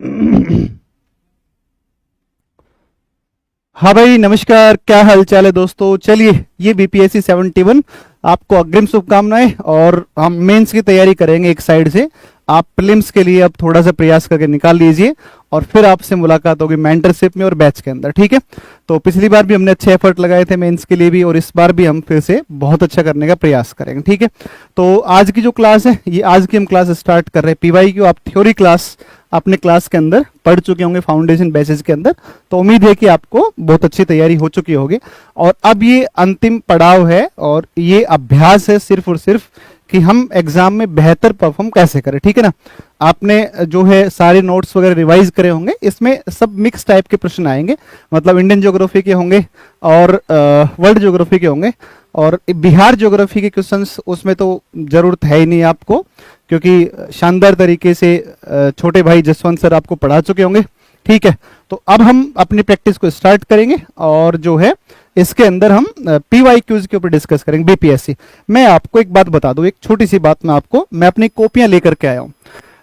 हाँ भाई, नमस्कार। क्या हाल चाल है दोस्तों। चलिए, ये बीपीएससी 71 आपको अग्रिम शुभकामनाएं। और हम मेंस की तैयारी करेंगे एक साइड से। आप प्रीलिम्स के लिए अब थोड़ा सा प्रयास करके निकाल लीजिए और फिर आपसे मुलाकात होगी मेंटरशिप में और बैच के अंदर, ठीक है। तो पिछली बार भी हमने अच्छे एफर्ट लगाए थे मेंस के लिए भी, और इस बार भी हम फिर से बहुत अच्छा करने का प्रयास करेंगे, ठीक है। तो आज की जो क्लास है, ये आज की हम क्लास स्टार्ट कर रहे हैं पीवाई क्यू। आप थ्योरी क्लास अपने क्लास के अंदर पढ़ चुके होंगे फाउंडेशन बैचेस के अंदर, तो उम्मीद है कि आपको बहुत अच्छी तैयारी हो चुकी होगी। और अब ये अंतिम पड़ाव है और ये अभ्यास है सिर्फ और सिर्फ कि हम एग्जाम में बेहतर परफॉर्म कैसे करें, ठीक है ना। आपने जो है सारे नोट्स वगैरह रिवाइज करे होंगे। इसमें सब मिक्स टाइप के प्रश्न आएंगे, मतलब इंडियन ज्योग्राफी के होंगे और वर्ल्ड ज्योग्राफी के होंगे। और बिहार ज्योग्राफी के क्वेश्चंस उसमें तो जरूरत है ही नहीं आपको, क्योंकि शानदार तरीके से छोटे भाई जसवंत सर आपको पढ़ा चुके होंगे, ठीक है। तो अब हम अपनी प्रैक्टिस को स्टार्ट करेंगे और जो है इसके अंदर हम पीवाई क्यूज के ऊपर डिस्कस करेंगे बीपीएससी। मैं आपको एक बात बता दूं, एक छोटी सी बात। मैं अपनी कॉपियां लेकर के आया हूं।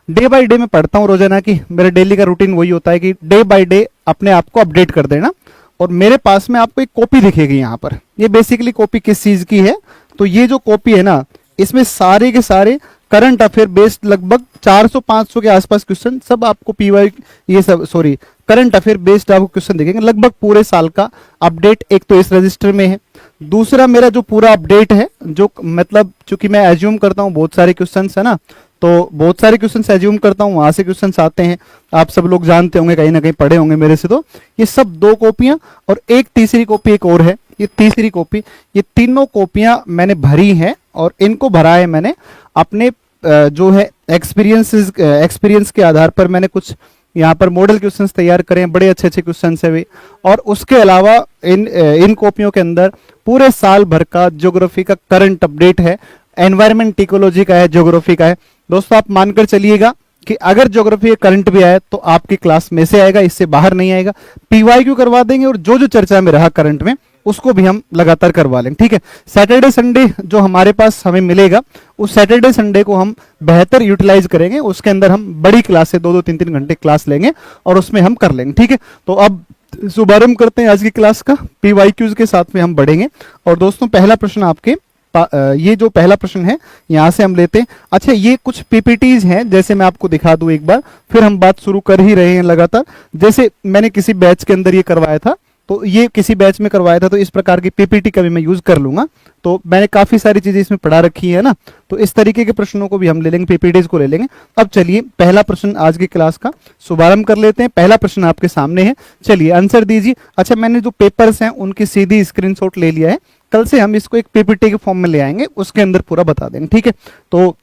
डे बाय डे मैं पढ़ता हूं रोजाना की। मेरा डेली का रूटीन वही होता है कि डे बाय डे अपने आप को अपडेट कर देना। और मेरे पास में आपको एक कॉपी दिखेगी यहाँ पर। ये बेसिकली कॉपी किस चीज की है, तो ये जो कॉपी है ना, इसमें सारे के सारे करंट अफेयर बेस्ड लगभग 400-500 के आसपास क्वेश्चन सब आपको पीवाई, ये सब सॉरी करंट अफेयर बेस्ड आपको क्वेश्चन दिखेंगे लगभग पूरे साल का अपडेट। एक तो इस रजिस्टर में है, दूसरा मेरा जो पूरा अपडेट है, जो मतलब चूंकि मैं एज्यूम करता हूँ बहुत सारे क्वेश्चन है ना, तो बहुत सारे क्वेश्चन एज्यूम करता हूँ, वहां से क्वेश्चन आते हैं। आप सब लोग जानते होंगे, कहीं ना कहीं पढ़े होंगे मेरे से। तो ये सब 2 कॉपियां और एक तीसरी कॉपी एक और है, ये तीसरी कॉपी। ये तीनों कॉपियां मैंने भरी हैं और इनको भरा है मैंने अपने जो है एक्सपीरियंस के आधार पर। मैंने कुछ यहाँ पर मॉडल क्वेश्चंस तैयार करे हैं, बड़े अच्छे अच्छे क्वेश्चंस है वे। और उसके अलावा इन कॉपियों के अंदर पूरे साल भर का ज्योग्राफी का करंट अपडेट है, एनवायरमेंट इकोलॉजी का है, ज्योग्राफी का है। दोस्तों आप मानकर चलिएगा कि अगर ज्योग्राफी करंट भी आए तो आपकी क्लास में से आएगा, इससे बाहर नहीं आएगा। पीवाई क्यू करवा देंगे और जो जो चर्चा में रहा करंट में उसको भी हम लगातार करवा लेंगे, ठीक है। सैटरडे संडे जो हमारे पास हमें मिलेगा, उस सैटरडे संडे को हम बेहतर यूटिलाइज करेंगे। उसके अंदर हम बड़ी क्लास से 2-2 3-3 घंटे क्लास लेंगे और उसमें हम कर लेंगे, ठीक है। तो अब शुभारंभ करते हैं आज की क्लास का। पीवाई क्यूज के साथ में हम बढ़ेंगे। और दोस्तों पहला प्रश्न आपके ये जो पहला प्रश्न है यहां से हम लेते हैं। अच्छा, ये कुछ पीपीटीज हैं, जैसे मैं आपको दिखा दूं एक बार, फिर हम बात शुरू कर ही रहे हैं लगातार। जैसे मैंने किसी बैच के अंदर ये करवाया था, तो ये किसी बैच में करवाया था, तो इस प्रकार की पीपीटी का भी मैं यूज कर लूंगा। तो मैंने काफी सारी चीजें इसमें पढ़ा रखी है ना, तो इस तरीके के प्रश्नों को भी हम ले लेंगे, पीपीटीज को ले लेंगे। अब चलिए पहला प्रश्न आज की क्लास का शुभारंभ कर लेते हैं। पहला प्रश्न आपके सामने है, चलिए आंसर दीजिए। अच्छा, मैंने जो पेपर्स हैं उनकी सीधी स्क्रीनशॉट ले लिया है। कल से हम इसको एक पीपीटी के फॉर्म में ले आएंगे, उसके अंदर पूरा बता देंगे, ठीक है। तो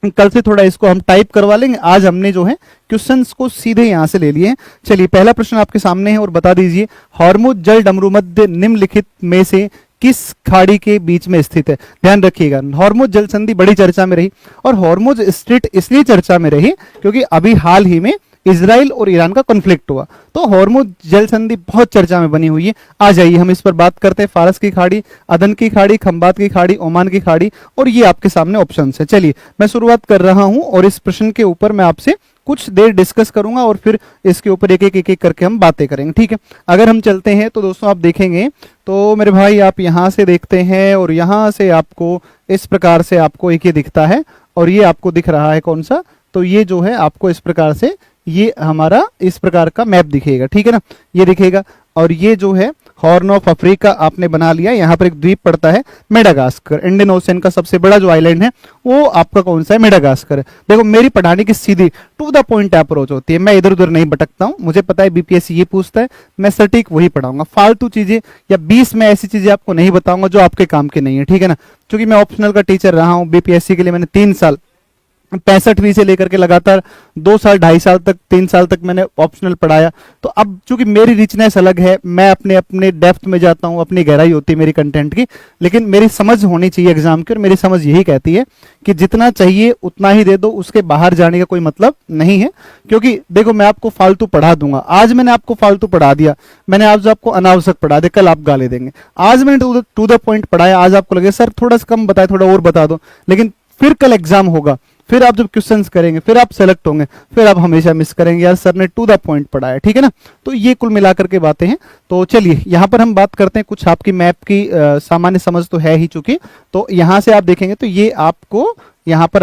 कल से थोड़ा इसको हम टाइप करवा लेंगे। आज हमने जो है क्वेश्चंस को सीधे यहां से ले लिए हैं। चलिए पहला प्रश्न आपके सामने है और बता दीजिए, हॉर्मुज जल डमरूमध्य निम्नलिखित में से किस खाड़ी के बीच में स्थित है। ध्यान रखिएगा, हॉर्मुज जल संधि बड़ी चर्चा में रही, और हॉर्मुज स्ट्रेट इसलिए चर्चा में रही क्योंकि अभी हाल ही में इजराइल और ईरान का कॉन्फ्लिक्ट हुआ, तो हॉर्मुज जल संधि बहुत चर्चा में बनी हुई है। आ जाइए हम इस पर बात करते हैं। फारस की खाड़ी, अदन की खाड़ी, खंबात की खाड़ी, ओमान की खाड़ी, और ये आपके सामने ऑप्शन है। चलिए मैं शुरुआत कर रहा हूं और इस प्रश्न के ऊपर मैं आपसे कुछ देर डिस्कस करूंगा और फिर इसके ऊपर एक एक करके हम बातें करेंगे, ठीक है। अगर हम चलते हैं तो दोस्तों आप देखेंगे तो मेरे भाई आप यहां से देखते हैं और यहां से आपको इस प्रकार से आपको एक ये दिखता है, और ये आपको दिख रहा है कौन सा, तो ये जो है आपको इस प्रकार से ये हमारा इस प्रकार का मैप दिखेगा, ठीक है ना, ये दिखेगा। और ये जो है हॉर्न ऑफ अफ्रीका आपने बना लिया। यहाँ पर एक द्वीप पड़ता है मेडागास्कर, इंडियन ओशन का सबसे बड़ा जो आइलैंड है वो आपका कौन सा है, मेडागास्कर है। देखो मेरी पढ़ाने की सीधी टू द पॉइंट अप्रोच होती है, मैं इधर उधर नहीं भटकता हूँ। मुझे पता है बीपीएससी ये पूछता है, मैं सटीक वही पढ़ाऊंगा। फालतू चीजें या 20 में ऐसी चीजें आपको नहीं बताऊंगा जो आपके काम की नहीं है, ठीक है ना। क्योंकि मैं ऑप्शनल का टीचर रहा हूँ बीपीएससी के लिए, मैंने 3 साल 65वीं से लेकर के लगातार 2 साल 2.5 साल तक 3 साल तक मैंने ऑप्शनल पढ़ाया। तो अब चूंकि मेरी रिचनेस अलग है, मैं अपने अपने डेप्थ में जाता हूं, अपनी गहराई होती है मेरी कंटेंट की, लेकिन मेरी समझ होनी चाहिए एग्जाम की। और मेरी समझ यही कहती है कि जितना चाहिए उतना ही दे दो, उसके बाहर जाने का कोई मतलब नहीं है। क्योंकि देखो मैं आपको फालतू पढ़ा दूंगा, आज मैंने आपको फालतू पढ़ा दिया, मैंने आज आपको अनावश्यक पढ़ा दिया, कल आप गाली देंगे। आज मैंने टू द पॉइंट पढ़ाया, आज आपको लगे सर थोड़ा सा कम बताया, थोड़ा और बता दो, लेकिन फिर कल एग्जाम होगा, फिर आप जब क्वेश्चंस करेंगे, फिर आप सेलेक्ट होंगे, फिर आप हमेशा मिस करेंगे यार सर ने टू द पॉइंट पढ़ाया, ठीक है ना। तो ये कुल मिलाकर के बातें हैं। तो चलिए यहाँ पर हम बात करते हैं कुछ आपकी मैप की सामान्य समझ तो है ही चूंकि। तो यहाँ से आप देखेंगे तो ये आपको यहाँ पर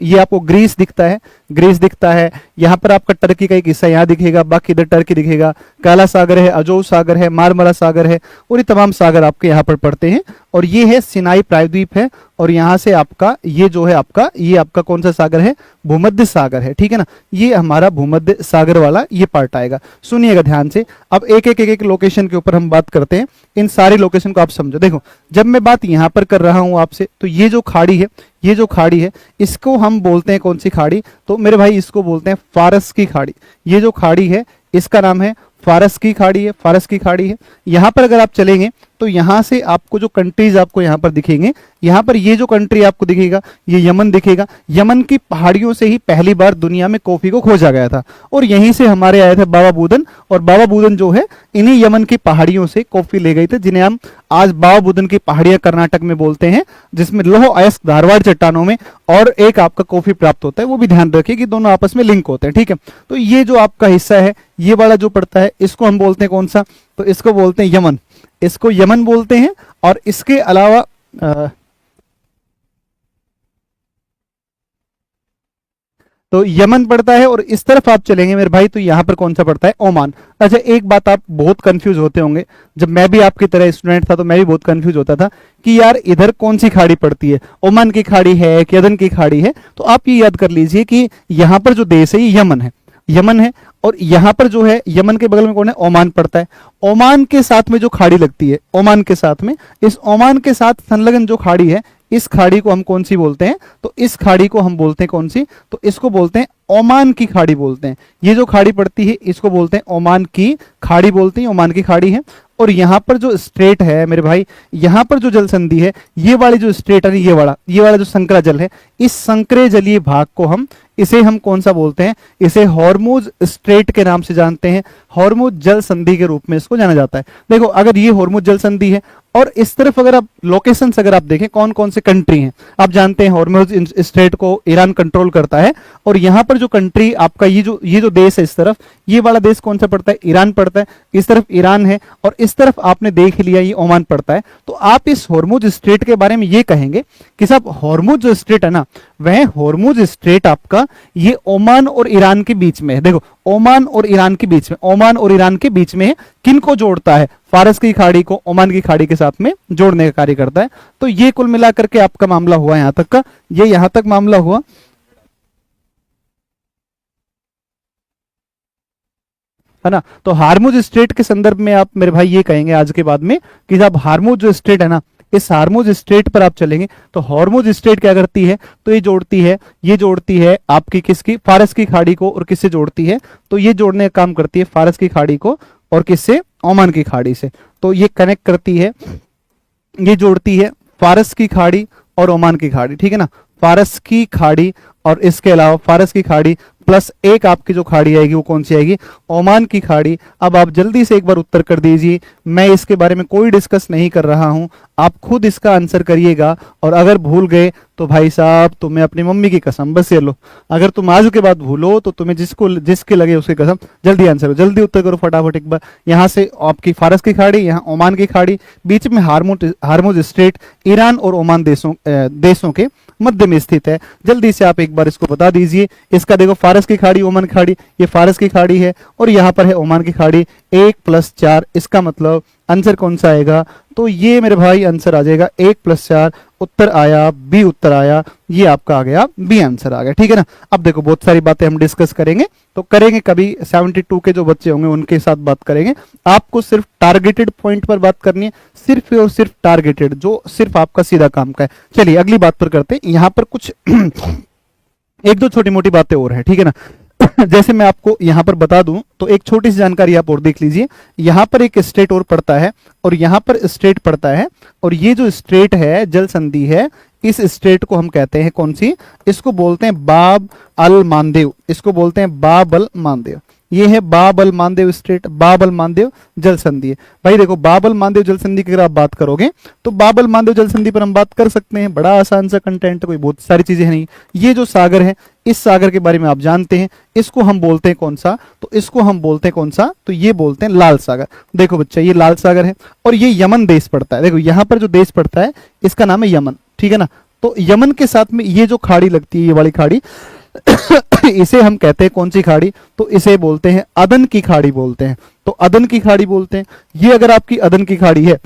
ये आपको ग्रीस दिखता है, ग्रीस दिखता है। यहाँ पर आपका टर्की का एक हिस्सा यहाँ दिखेगा, बाकी इधर टर्की दिखेगा। काला सागर है, अजोव सागर है, मारमरा सागर है, और ये तमाम सागर आपके यहाँ पर पड़ते हैं। और ये है सिनाई प्रायद्वीप है, और यहाँ से आपका ये जो है ये आपका कौन सा सागर है, भूमध्य सागर है, ठीक है ना। ये हमारा भूमध्य सागर वाला ये पार्ट आएगा। सुनिएगा ध्यान से, अब एक लोकेशन के ऊपर हम बात करते हैं। इन सारे लोकेशन को आप समझो। देखो जब मैं बात यहाँ पर कर रहा हूं आपसे, तो ये जो खाड़ी है, ये जो खाड़ी है इसको हम बोलते हैं कौन सी खाड़ी, तो मेरे भाई इसको बोलते हैं फारस की खाड़ी। ये जो खाड़ी है इसका नाम है फारस की खाड़ी है, फारस की खाड़ी है। यहां पर अगर आप चलेंगे तो यहां से आपको जो कंट्रीज आपको यहां पर दिखेंगे, यहां पर ये जो कंट्री आपको दिखेगा ये यमन दिखेगा। यमन की पहाड़ियों से ही पहली बार दुनिया में कॉफी को खोजा गया था, और यहीं से हमारे आए थे बाबा बुदन, और बाबा बुदन जो है इन्हीं यमन की पहाड़ियों से कॉफी ले गई थी, जिन्हें हम आज बाबा बुदन की पहाड़ियां कर्नाटक में बोलते हैं, जिसमें लौह अयस्क धारवाड़ चट्टानों में और एक आपका कॉफी प्राप्त होता है। वो भी ध्यान रखिए कि दोनों आपस में लिंक होते हैं, ठीक है। तो ये जो आपका हिस्सा है, ये वाला जो पड़ता है, इसको हम बोलते हैं कौन सा, तो इसको बोलते हैं यमन, इसको यमन बोलते हैं। और इसके अलावा तो यमन पड़ता है, और इस तरफ आप चलेंगे मेरे भाई तो यहां पर कौन सा पड़ता है, ओमान। अच्छा एक बात आप बहुत कंफ्यूज होते होंगे, जब मैं भी आपकी तरह स्टूडेंट था तो मैं भी बहुत कंफ्यूज होता था कि यार इधर कौन सी खाड़ी पड़ती है, ओमान की खाड़ी है कि अदन की खाड़ी है। तो आप ये याद कर लीजिए कि यहां पर जो देश है ये यमन है, यमन है, और यहां पर जो है यमन के बगल में कौन है, ओमान पड़ता है। ओमान के साथ में जो खाड़ी लगती है, ओमान के साथ में, इस ओमान के साथ संलग्न जो खाड़ी है, इस खाड़ी को हम कौन सी बोलते हैं, तो इस खाड़ी को हम बोलते हैं कौन सी, तो इसको बोलते हैं ओमान की खाड़ी बोलते हैं। ये जो खाड़ी पड़ती है इसको बोलते हैं ओमान की खाड़ी बोलते हैं, ओमान की खाड़ी है। और यहां पर जो स्ट्रेट है मेरे भाई, यहां पर जो जल संधि है, ये वाली जो स्ट्रेट है, ये वाला जो संकरा जल है, इस संकरे जलीय भाग को इसे हम कौन सा बोलते हैं, इसे हॉर्मुज स्ट्रेट के नाम से जानते हैं। हॉर्मुज जल संधि के रूप में इसको जाना जाता है। देखो अगर ये हॉर्मुज जल संधि है, और इस तरफ अगर आप लोकेशंस अगर आप देखें कौन कौन से कंट्री हैं, आप जानते हैं हॉर्मुज स्ट्रेट को ईरान कंट्रोल करता है, और यहां पर जो कंट्री आपका ये जो देश है, इस तरफ ये वाला देश कौन सा पड़ता है, ईरान पड़ता है। इस तरफ ईरान है, और इस तरफ आपने देख लिया ये ओमान पड़ता है। तो आप इस हॉर्मुज स्ट्रेट के बारे में ये कहेंगे कि साहब हॉर्मुज जो स्ट्रेट है ना, वह हॉर्मुज स्ट्रेट आपका ये ओमान और ईरान के बीच में है। देखो ओमान और ईरान के बीच में, ओमान और ईरान के बीच में है। किन को जोड़ता है, फारस की खाड़ी को ओमान की खाड़ी के साथ में जोड़ने का कार्य करता है। तो ये कुल मिलाकर के आपका मामला हुआ यहां तक का, ये यहां तक मामला हुआ, है ना। तो हार्मुज स्ट्रेट के संदर्भ में आप मेरे भाई ये कहेंगे आज के बाद में कि जब हार्मुज जो स्ट्रेट है ना, इस हार्मुज स्ट्रेट पर आप चलेंगे तो हार्मुज स्ट्रेट क्या करती है, तो ये जोड़ती है आपकी किसकी, फारस की खाड़ी को, और किससे जोड़ती है, तो ये जोड़ने का काम करती है फारस की खाड़ी को और किससे, ओमान की खाड़ी से। तो ये कनेक्ट करती है, ये जोड़ती है फारस की खाड़ी और ओमान की खाड़ी, ठीक है ना। फारस की खाड़ी और इसके अलावा फारस की खाड़ी प्लस एक आपकी जो खाड़ी आएगी वो कौन सी आएगी, ओमान की खाड़ी। अब आप जल्दी से एक बार उत्तर कर दीजिए, मैं इसके बारे में कोई डिस्कस नहीं कर रहा हूं, आप खुद इसका आंसर करिएगा। और अगर भूल गए तो भाई साहब तुम्हें अपनी मम्मी की कसम, बस ये लो, अगर तुम आज के बाद भूलो तो तुम्हें जिसके लगे उसकी कसम। जल्दी आंसर, जल्दी उत्तर करो फटाफट एक बार। यहाँ से आपकी फारस की खाड़ी, यहाँ ओमान की खाड़ी, बीच में हार्मुज स्ट्रेट ईरान और ओमान देशों के मध्य में स्थित है। जल्दी से आप एक बार इसको बता दीजिए। इसका देखो फारस की खाड़ी, ओमान की खाड़ी, ये फारस की खाड़ी है और यहाँ पर है ओमान की खाड़ी। 1+4, इसका मतलब आंसर कौन सा आएगा, तो ये मेरे भाई आंसर आ जाएगा 1+4। उत्तर आया बी, उत्तर आया, ये आपका आ गया बी आंसर आ गया, ठीक है ना। अब देखो बहुत सारी बातें हम डिस्कस करेंगे, तो करेंगे कभी 72 के जो बच्चे होंगे उनके साथ बात करेंगे। आपको सिर्फ टारगेटेड पॉइंट पर बात करनी है, सिर्फ और सिर्फ टारगेटेड, जो सिर्फ आपका सीधा काम का है। चलिए अगली बात पर करते हैं। यहाँ पर कुछ एक दो छोटी मोटी बातें और है, ठीक है ना। जैसे मैं आपको यहां पर बता दूं तो एक छोटी सी जानकारी आप और देख लीजिए। यहां पर एक स्टेट और पड़ता है और यहां पर स्टेट पड़ता है, और ये जो स्टेट है जल संधि है, इस स्टेट को हम कहते हैं कौन सी, इसको बोलते हैं बाब अल मानदेव, इसको बोलते हैं बाब अल मानदेव। ये है बाबल मानदेव स्ट्रेट, बाबल मानदेव जल संधि है। भाई देखो बाबल मानदेव जल संधि की अगर आप बात करोगे तो बाबल मानदेव जल संधि पर हम बात कर सकते हैं, बड़ा आसान सा कंटेंट, कोई बहुत सारी चीजें नहीं। ये जो सागर है, इस सागर के बारे में आप जानते हैं, इसको हम बोलते हैं कौन सा, तो इसको हम बोलते हैं कौन सा, तो ये बोलते हैं लाल सागर। देखो बच्चा ये लाल सागर है और ये यमन देश पड़ता है। देखो यहां पर जो देश पड़ता है इसका नाम है यमन, ठीक है ना। तो यमन के साथ में ये जो खाड़ी लगती है, ये वाली खाड़ी इसे हम कहते हैं कौन सी खाड़ी, तो इसे बोलते हैं अदन की खाड़ी बोलते हैं। तो अदन की खाड़ी बोलते हैं। ये अगर आपकी अदन की खाड़ी है,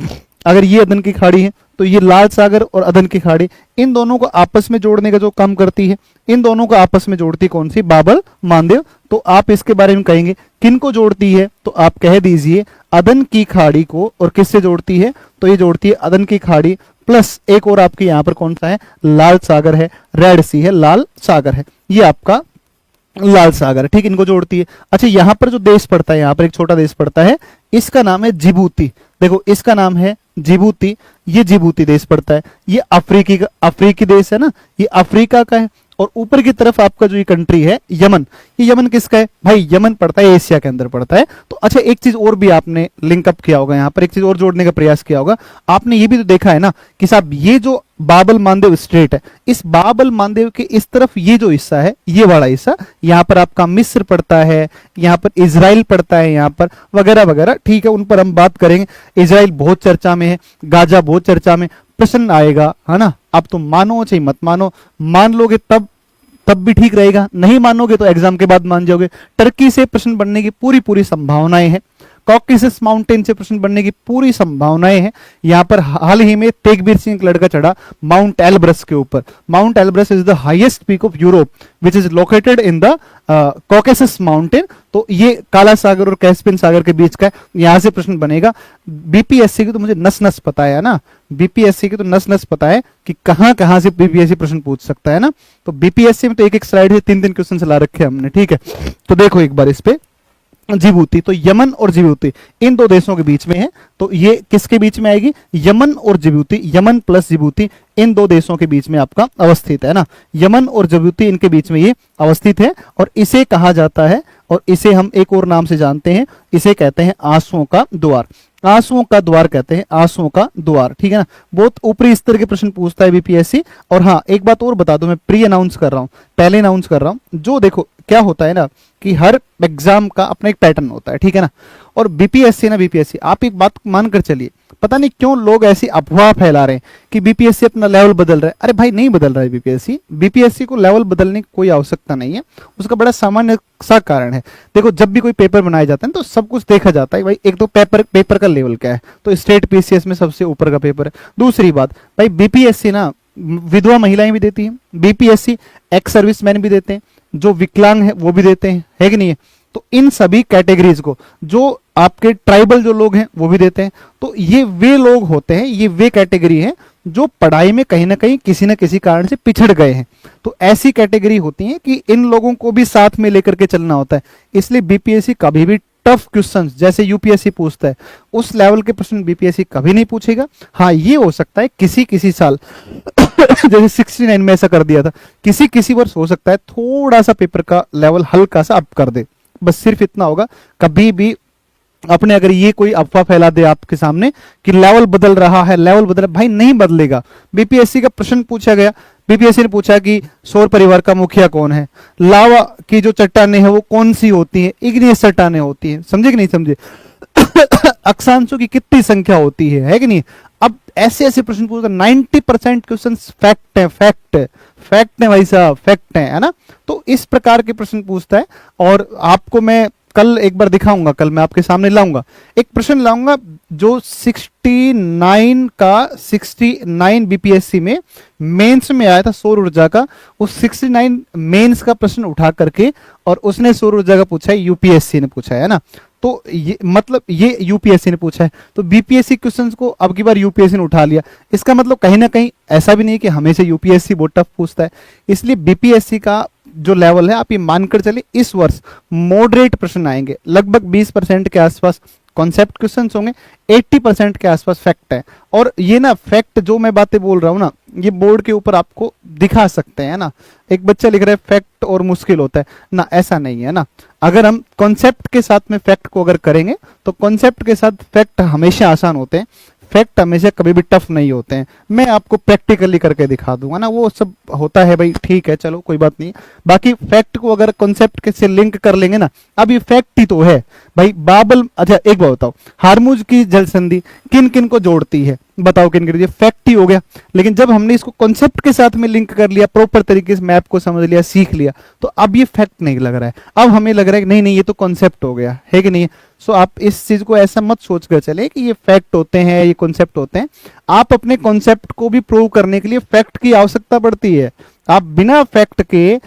अगर ये अदन की खाड़ी है तो ये लाल सागर और अदन की खाड़ी, इन दोनों को आपस में जोड़ने का जो काम करती है, इन दोनों को आपस में जोड़ती कौन सी, बाबल मानदेव। तो आप इसके बारे में कहेंगे किन को जोड़ती है, तो आप कह दीजिए अदन की खाड़ी को। और किससे जोड़ती है, तो ये जोड़ती है अदन की खाड़ी प्लस एक और आपके यहां पर कौन सा है, लाल सागर है, रेड सी है, लाल सागर है, ये आपका लाल सागर है, ठीक, इनको जोड़ती है। अच्छा यहां पर जो देश पड़ता है, यहां पर एक छोटा देश पड़ता है, इसका नाम है जिबूती। देखो इसका नाम है जिबूती, ये जिबूती देश पड़ता है। ये अफ्रीकी देश है ना, ये अफ्रीका का है। और ऊपर की तरफ आपका जो ये कंट्री है यमन, ये यमन किसका है भाई, यमन पड़ता है एशिया के अंदर पड़ता है। तो अच्छा एक चीज और भी आपने लिंकअप किया होगा, यहां पर एक चीज और जोड़ने का प्रयास किया होगा आपने, ये भी तो देखा है ना कि साहब ये जो बाबल मानदेव स्ट्रेट है, इस बाबल मानदेव के इस तरफ ये जो हिस्सा है, ये वाला हिस्सा, यहां पर आपका मिस्र पड़ता है, यहां पर इजराइल पड़ता है, यहां पर वगैरह वगैरह, ठीक है, उन पर हम बात करेंगे। इजराइल बहुत चर्चा में है, गाजा बहुत चर्चा में, प्रश्न आएगा है ना। आप तो मानो चाहे मत मानो, मान लोगे तब भी ठीक रहेगा, नहीं मानोगे तो एग्जाम के बाद मान जाओगे। टर्की से प्रश्न बनने की पूरी संभावनाएं हैं, कॉकेसस माउंटेन से प्रश्न बनने की पूरी संभावनाएं हैं। यहां पर हाल ही में तेगबीर सिंह एक लड़का चढ़ा माउंट एलब्रस के ऊपर। Mount Elbrus is the highest peak of Europe which is located in the Caucasus mountain. तो ये काला सागर और कैस्पियन सागर के बीच का है, यहां से प्रश्न बनेगा। बीपीएससी की तो मुझे नस नस पता है ना, बीपीएससी की तो नस नस पता है कि कहां से बीपीएससी प्रश्न पूछ सकता है ना। तो बीपीएससी में तो एक स्लाइड से 3 क्वेश्चन ला रखे हमने, ठीक है। तो देखो एक बार इस पे जिबूती, तो यमन और जिबूती इन दो देशों के बीच में है। तो ये किसके बीच में आएगी, यमन और जिबूती, यमन प्लस जिबूती इन दो देशों के बीच में आपका अवस्थित है ना। यमन और जिबूती इनके बीच में ये अवस्थित है और इसे कहा जाता है, और इसे हम एक और नाम से जानते हैं, इसे कहते हैं आंसुओं का द्वार। आंसुओं का द्वार कहते हैं, आंसुओं का द्वार, ठीक है ना। बहुत ऊपरी स्तर के प्रश्न पूछता है बीपीएससी। और हाँ एक बात और बता दूं, मैं प्री अनाउंस कर रहा हूं, पहले अनाउंस कर रहा हूं। जो देखो क्या होता है ना कि हर एग्जाम का अपना एक पैटर्न होता है, ठीक है ना। और बीपीएससी आप एक बात मानकर चलिए, पता नहीं क्यों लोग ऐसी अफवाह फैला रहे हैं कि बीपीएससी अपना लेवल बदल रहा है। अरे भाई नहीं बदल रहा है बीपीएससी को लेवल बदलने की कोई आवश्यकता नहीं है। उसका बड़ा सामान्य सा कारण है। देखो जब भी कोई पेपर बनाया जाता है तो सब कुछ देखा जाता है भाई, एक तो पेपर का लेवल क्या है, तो स्टेट पीसीएस में सबसे ऊपर का पेपर है। दूसरी बात भाई बीपीएससी ना विधवा महिलाएं भी देती हैं, बीपीएससी एक्स सर्विसमैन भी देते हैं, जो विकलांग है वो भी देते हैं, है कि नहीं है। तो इन सभी कैटेगरीज को, जो आपके ट्राइबल जो लोग हैं वो भी देते हैं। तो ये वे लोग होते हैं, ये वे कैटेगरी है जो पढ़ाई में कहीं ना कहीं किसी न किसी कारण से पिछड़ गए हैं। तो ऐसी कैटेगरी होती है कि इन लोगों को भी साथ में लेकर के चलना होता है। इसलिए बीपीएससी कभी भी टफ क्वेश्चंस जैसे यूपीएससी पूछता है उस लेवल के प्रश्न बीपीएससी कभी नहीं पूछेगा। हाँ ये हो सकता है किसी साल जैसे 69 में ऐसा कर दिया था, किसी वर्ष हो सकता है थोड़ा सा पेपर का लेवल हल्का सा अप कर दे, बस सिर्फ इतना होगा। कभी भी अपने अगर ये कोई अफवाह फैला दे आपके सामने कि लेवल बदल रहा है, लेवल बदल रहा, भाई नहीं बदलेगा। बीपीएससी का प्रश्न पूछा गया, बीपीएससी ने पूछा कि सौर परिवार का मुखिया कौन है, लावा की जो चट्टानें हैं वो कौन सी होती हैं, इग्नियस चट्टानें होती हैं, समझे कि नहीं समझे अक्षांशों की कितनी संख्या होती है कि नहीं। अब ऐसे ऐसे प्रश्न पूछते 90% क्वेश्चन फैक्ट है भाई साहब, फैक्ट है ना। तो इस प्रकार के प्रश्न पूछता है। और आपको मैं कल एक बार दिखाऊंगा, कल मैं आपके सामने लाऊंगा एक प्रश्न लाऊंगा जो 69 बीपीएससी में मेंस में आया था सौर ऊर्जा का। उस 69 मेंस का प्रश्न उठा करके और उसने सौर ऊर्जा का पूछा है, यूपीएससी ने पूछा है ना। तो ये मतलब ये यूपीएससी ने पूछा है, तो बीपीएससी क्वेश्चंस को अब की बार यूपीएससी ने उठा लिया। इसका मतलब कहीं ना कहीं ऐसा भी नहीं है कि हमेशा यूपीएससी बहुत टफ पूछता है। इसलिए बीपीएससी का जो लेवल है आप ये मानकर चले, इस वर्ष मॉडरेट प्रश्न आएंगे, लगभग 20% के आसपास कॉन्सेप्ट क्वेश्चंस होंगे, 80% के आसपास फैक्ट है। और ये ना फैक्ट जो मैं बातें बोल रहा हूं ना, ये बोर्ड के ऊपर आपको दिखा सकते हैं ना। एक बच्चा लिख रहा है फैक्ट और मुश्किल होता है ना, ऐसा नहीं है ना। अगर हम कॉन्सेप्ट के साथ में फैक्ट को अगर करेंगे तो कॉन्सेप्ट के साथ फैक्ट हमेशा आसान होते हैं, फैक्ट हमेशा कभी भी टफ नहीं होते हैं। मैं आपको प्रैक्टिकली करके दिखा दूंगा ना, वो सब होता है भाई, ठीक है चलो कोई बात नहीं। बाकी फैक्ट को अगर कॉन्सेप्ट के से लिंक कर लेंगे ना, अब ये फैक्ट ही तो है भाई। बाबल, अच्छा एक बात बताओ, हारमुज की जल संधि किन किन को जोड़ती है, बताओ किन किन, ये फैक्ट ही हो गया। लेकिन जब हमने इसको कॉन्सेप्ट के साथ में लिंक कर लिया, प्रॉपर तरीके से मैप को समझ लिया, सीख लिया, तो अब ये फैक्ट नहीं लग रहा है, अब हमें लग रहा है कि नहीं नहीं ये तो कॉन्सेप्ट हो गया है कि नहीं। सो आप इस चीज को ऐसा मत सोच कर चले कि ये फैक्ट होते हैं, ये कॉन्सेप्ट होते हैं। आप अपने कॉन्सेप्ट को भी प्रूव करने के लिए फैक्ट की आवश्यकता पड़ती है। आप बिना फैक्ट के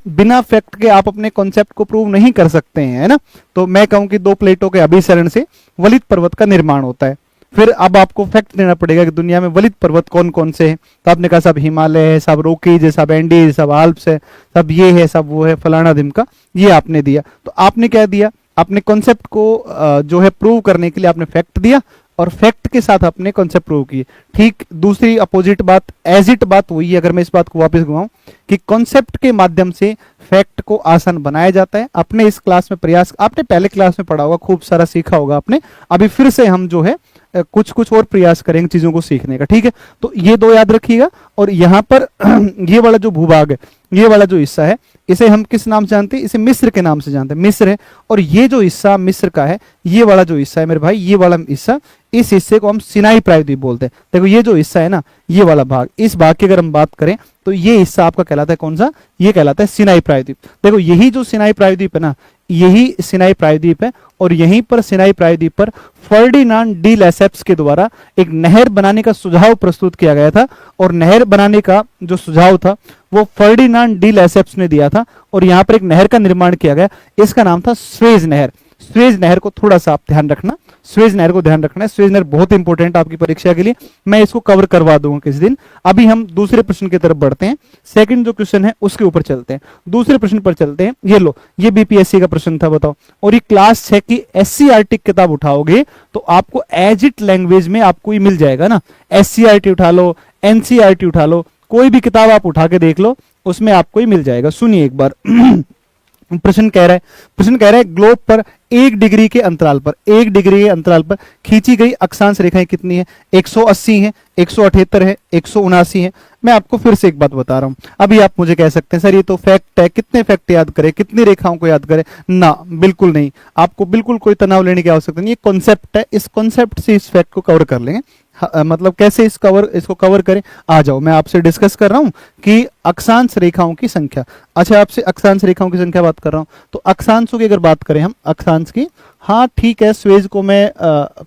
बिना फैक्ट के आप अपने कॉन्सेप्ट को प्रूव नहीं कर सकते हैं, है ना। तो मैं कहूं कि दो प्लेटों के अभिसरण से वलित पर्वत का निर्माण होता है। फिर अब आपको फैक्ट देना पड़ेगा कि दुनिया में वलित पर्वत कौन कौन से हैं। तो आपने कहा सब हिमालय है, सब रोकीज है, सब एंडीज, सब आल्प्स है, सब ये है, सब वो है, फलाना धिमका, ये आपने दिया। तो आपने क्या दिया, अपने कॉन्सेप्ट को जो है प्रूव करने के लिए आपने फैक्ट दिया, और फैक्ट के साथ अपने कॉन्सेप्ट प्रूव किए। ठीक दूसरी अपोजिट बात, एज इट बात वही है, अगर मैं इस बात को वापस घुमाऊं कि कॉन्सेप्ट के माध्यम से फैक्ट को आसान बनाया जाता है। अपने इस क्लास में प्रयास, आपने पहले क्लास में पढ़ा होगा, खूब सारा सीखा होगा आपने, अभी फिर से हम जो है कुछ कुछ और प्रयास करेंगे चीजों को सीखने का, ठीक है। तो ये दो याद रखिएगा। और यहाँ पर ये वाला जो भूभाग है, ये वाला जो हिस्सा है, इसे हम किस नाम से जानते हैं, इसे मिस्र के नाम से जानते हैं, मिस्र है। और ये जो हिस्सा मिस्र का है, ये वाला जो हिस्सा है मेरे भाई, ये वाला हिस्सा, इस हिस्से को हम सिनाई प्रायद्वीप बोलते हैं। देखो ये जो हिस्सा है ना, ये वाला भाग, इस भाग की अगर हम बात करें तो ये हिस्सा आपका कहलाता है कौन सा, ये कहलाता है सिनाई प्रायद्वीप। देखो यही जो सिनाई प्रायद्वीप है ना, यही सिनाई प्रायद्वीप है। और यहीं पर सिनाई प्रायद्वीप पर फर्डिनांड डी लेसेप्स के द्वारा एक नहर बनाने का सुझाव प्रस्तुत किया गया था। और नहर बनाने का जो सुझाव था वो फर्डिनांड डी लेसेप्स ने दिया था, और यहां पर एक नहर का निर्माण किया गया, इसका नाम था स्वेज नहर। स्वेज नहर को थोड़ा सा आप ध्यान रखना, स्वेज नहर को ध्यान रखना है, स्वेज नहर बहुत इंपॉर्टेंट आपकी परीक्षा के लिए, मैं इसको कवर करवा दूंगा किसी दिन। अभी हम दूसरे प्रश्न की तरफ बढ़ते हैं, सेकंड जो क्वेश्चन है उसके ऊपर चलते हैं, दूसरे प्रश्न पर चलते हैं। ये लो, ये बीपीएससी का प्रश्न था, बताओ। और ये क्लास 6 की एससीईआरटी किताब उठाओगे तो आपको एज इट लैंग्वेज में आपको ये मिल जाएगा ना। एससीईआरटी उठा लो, एनसीईआरटी उठा लो, कोई भी किताब आप उठा के देख लो, उसमें आपको ही मिल जाएगा। सुनिए एक बार प्रश्न कह रहा है ग्लोब पर 1 डिग्री के अंतराल पर, 1 डिग्री के अंतराल पर खींची गई अक्षांश रेखाएं कितनी है, 180 है, 178 है, 179 है। मैं आपको फिर से एक बात बता रहा हूं, अभी आप मुझे कह सकते हैं सर ये तो फैक्ट है, कितने फैक्ट याद करें, कितनी रेखाओं को याद करें ना, बिल्कुल नहीं। आपको बिल्कुल कोई तनाव लेने की आवश्यकता नहीं, ये कॉन्सेप्ट है, इस कॉन्सेप्ट से इस फैक्ट को कवर कर लेंगे। मतलब कैसे इसको कवर करें, आ जाओ मैं आपसे डिस्कस कर रहा हूं कि अक्षांश रेखाओं की संख्या। अच्छा, आपसे अक्षांश रेखाओं की संख्या बात कर रहा हूं, तो अक्षांशों की अगर बात करें हम, अक्षांश की, हाँ ठीक है, स्वेज को मैं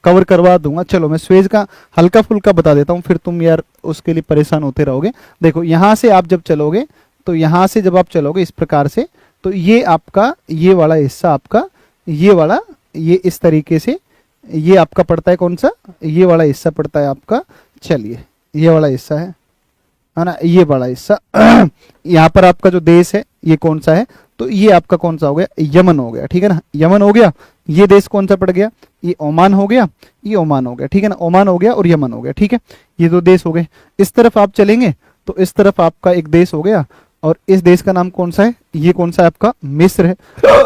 कवर करवा दूंगा। चलो मैं स्वेज का हल्का फुल्का बता देता हूं, फिर तुम यार उसके लिए परेशान होते रहोगे। देखो यहां से आप जब चलोगे, तो यहां से जब आप चलोगे इस प्रकार से, तो ये आपका ये वाला हिस्सा आपका, ये वाला, ये इस तरीके से ये आपका पड़ता है कौन सा, ये वाला हिस्सा पड़ता है आपका, चलिए ये वाला हिस्सा है ना, ये वाला हिस्सा यहाँ पर आपका जो देश है ये कौन सा है, तो ये आपका कौन सा हो गया, यमन हो गया, ठीक है ना, यमन हो गया। ये देश कौन सा पड़ गया, ये ओमान हो गया, ये ओमान हो गया, ठीक है ना, ओमान हो गया और यमन हो गया, ठीक है, ये दो देश हो गए। इस तरफ आप चलेंगे तो इस तरफ आपका एक देश हो गया, और इस देश का नाम कौन सा है, ये कौन सा है आपका, मिस्र है।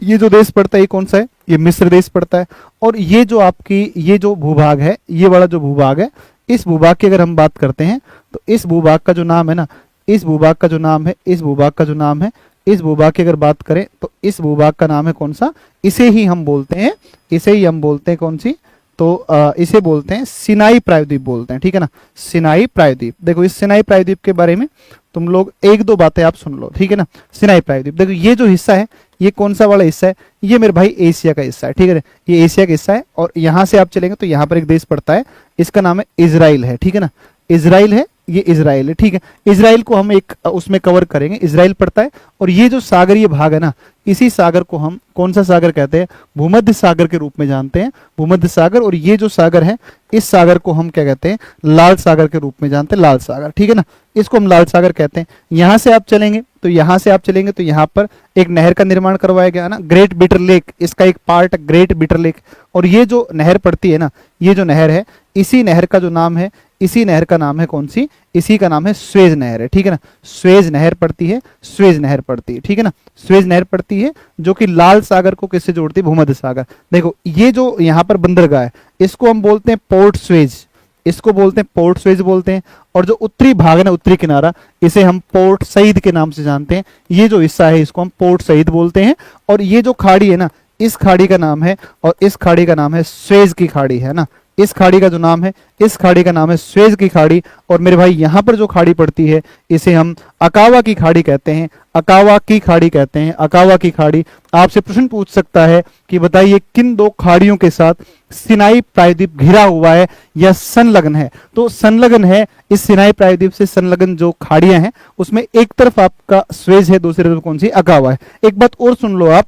ये जो देश पड़ता है ये कौन सा है, ये मिस्र देश पड़ता है। और ये जो आपकी ये जो भूभाग है, ये वाला जो भूभाग है, इस भूभाग की अगर हम बात करते हैं तो इस भूभाग का जो नाम है ना, इस भूभाग का जो नाम है, इस भूभाग का जो नाम है, इस भूभाग की अगर बात करें तो इस भूभाग का नाम है कौन सा, इसे ही हम बोलते हैं, इसे ही हम बोलते हैं कौन सी, तो इसे बोलते हैं सिनाई प्रायद्वीप बोलते हैं, ठीक है ना, सिनाई प्रायद्वीप। देखो इस सिनाई प्रायद्वीप के बारे में तुम लोग एक दो बातें आप सुन लो, ठीक है ना। सिनाई प्रायद्वीप, देखो ये जो हिस्सा है, ये कौन सा वाला हिस्सा है, ये मेरे भाई एशिया का हिस्सा है, ठीक है ना, ये एशिया का हिस्सा है। और यहां से आप चलेंगे तो यहाँ पर एक देश पड़ता है, इसका नाम है इजराइल है, ठीक है ना, इजराइल है, ये इजराइल है, ठीक है। इजराइल को हम एक उसमें कवर करेंगे, इजराइल पड़ता है। और ये जो सागरीय भाग है ना, इसी सागर को हम कौन सा सागर कहते हैं, भूमध्य सागर के रूप में जानते हैं, भूमध्य सागर। और ये जो सागर है, इस सागर को हम क्या कहते हैं, लाल सागर के रूप में जानते हैं, लाल सागर, ठीक है ना, इसको हम लाल सागर कहते हैं। यहां से आप चलेंगे तो यहां से आप चलेंगे तो यहाँ पर एक नहर का निर्माण करवाया गया ना, ग्रेट बिटर लेक, इसका एक पार्ट ग्रेट बिटर लेक। और ये जो नहर पड़ती है ना, ये जो नहर है, इसी नहर का जो नाम है, इसी नहर का नाम है कौन सी, इसी का नाम है स्वेज नहर है, ठीक है ना। स्वेज नहर पड़ती है, स्वेज नहर पड़ती है, ठीक है ना। स्वेज नहर पड़ती है जो कि लाल सागर को किससे जोड़ती है, भूमध्य सागर। देखो ये जो यहाँ पर बंदरगाह है इसको हम बोलते हैं पोर्ट स्वेज, इसको बोलते हैं पोर्ट स्वेज बोलते हैं। और जो उत्तरी भाग है ना, उत्तरी किनारा, इसे हम पोर्ट सईद के नाम से जानते हैं। ये जो हिस्सा है इसको हम पोर्ट सईद बोलते हैं। और ये जो खाड़ी है ना, इस खाड़ी का नाम है, और इस खाड़ी का नाम है स्वेज की खाड़ी, है ना। इस खाड़ी का जो नाम है, इस खाड़ी का नाम है स्वेज की खाड़ी। और मेरे भाई यहाँ पर जो खाड़ी पड़ती है इसे हम अकावा की खाड़ी कहते हैं, अकावा की खाड़ी कहते हैं, अकावा की खाड़ी। आपसे प्रश्न पूछ सकता है कि बताइए किन दो खाड़ियों के साथ सिनाई प्रायद्वीप घिरा हुआ है या संलग्न है। तो संलग्न है, इस सिनाई प्रायद्वीप से संलग्न जो खाड़ियां हैं उसमें एक तरफ आपका स्वेज है, दूसरी तरफ कौन सी, अकावा है। एक बात और सुन लो आप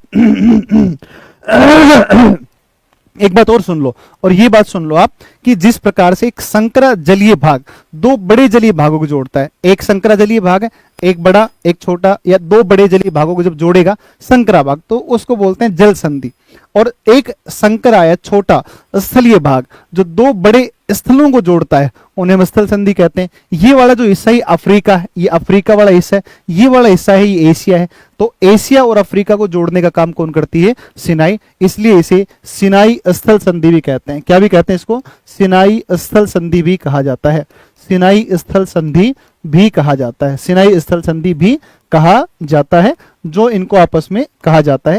एक बात और सुन लो, और ये बात सुन लो आप कि जिस प्रकार से एक संकरा जलीय भाग दो बड़े जलीय भागों को जोड़ता है, एक संकरा जलीय भाग है, एक बड़ा एक छोटा, या दो बड़े जलीय भागों को जब जोड़ेगा संकरा भाग तो उसको बोलते हैं जल संधि। और एक संकरा या छोटा स्थलीय भाग जो दो बड़े स्थलों को जोड़ता है उन्हें हम स्थल संधि कहते हैं। ये वाला जो हिस्सा है अफ्रीका है, ये अफ्रीका वाला हिस्सा है, ये वाला हिस्सा है ये एशिया है। तो एशिया और अफ्रीका को जोड़ने का काम कौन करती है, सिनाई, इसलिए इसे सिनाई स्थल संधि भी कहते हैं। क्या भी कहते हैं इसको, सिनाई स्थल संधि भी कहा जाता है, सिनाई स्थल संधि भी कहा जाता है, सिनाई स्थल संधि भी कहा जाता है, जो इनको आपस में कहा जाता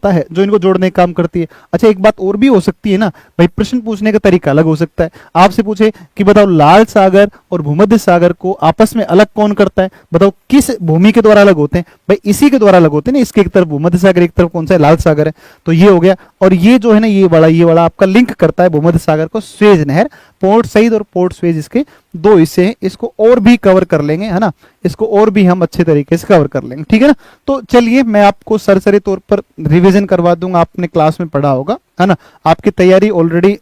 है, जो इनको जोड़ने का काम करती है। अच्छा एक बात और भी हो सकती है ना भाई, प्रश्न पूछने का तरीका अलग हो सकता है। आपसे पूछे कि बताओ लाल सागर और भूमध्य सागर को आपस में अलग कौन करता है, बताओ किस भूमि के द्वारा अलग होते हैं, भाई इसी के द्वारा अलग होते हैं ना, इसके एक तरफ भूमध्य सागर, एक तरफ कौन सा है, लाल सागर है। तो ये हो गया। और ये जो है ना, ये वाला आपका लिंक करता है भूमध्य सागर को स्वेज नहर। पोर्ट सईद और पोर्ट स्वेज इसके दो हिस्से हैं, इसको और भी कवर कर लेंगे, है ना, इसको और भी हम अच्छे तरीके से कवर कर लेंगे, ठीक है ना। तो चलिए मैं आपको सरसरी तौर पर रिवीजन करवा दूंगा, आपने क्लास में पढ़ा होगा, है ना। आपकी तैयारी ऑलरेडी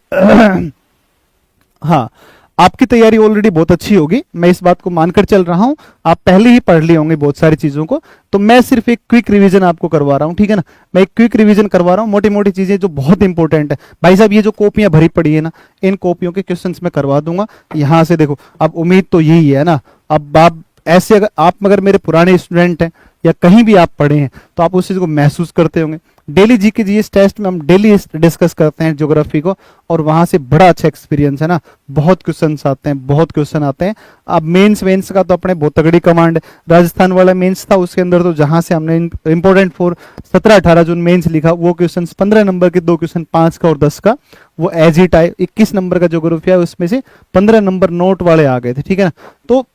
हाँ, आपकी तैयारी ऑलरेडी बहुत अच्छी होगी, मैं इस बात को मानकर चल रहा हूं। आप पहले ही पढ़ लिए होंगे बहुत सारी चीजों को, तो मैं सिर्फ एक क्विक रिवीजन आपको करवा रहा हूं, ठीक है ना। मैं एक क्विक रिवीजन करवा रहा हूं, मोटी मोटी चीजें जो बहुत इंपॉर्टेंट है। भाई साहब ये जो कॉपियां भरी पड़ी है ना, इन कॉपियों के क्वेश्चंस मैं करवा दूंगा। यहां से देखो, अब उम्मीद तो यही है ना, अब आप ऐसे अगर मेरे पुराने स्टूडेंट हैं या कहीं भी आप पढ़े हैं तो आप उस चीज को महसूस करते होंगे। डेली जीके जीएस टेस्ट में हम डेली डिस्कस करते हैं ज्योग्राफी को, और वहां से बड़ा अच्छा एक्सपीरियंस है ना, बहुत क्वेश्चन आते हैं, बहुत क्वेश्चन आते हैं। अब मेंस का तो अपने बहुत तगड़ी कमांड है। राजस्थान वाला मेंस था, उसके अंदर तो जहां से हमने इंपॉर्टेंट फॉर 17-18 जून मेंस लिखा, वो क्वेश्चन 15 नंबर के 2 क्वेश्चन 5 का और 10 का वो एज इट आए। 21 नंबर का ज्योग्राफी है, उसमें से 15 नंबर नोट वाले आ गए थे, ठीक है ना। तो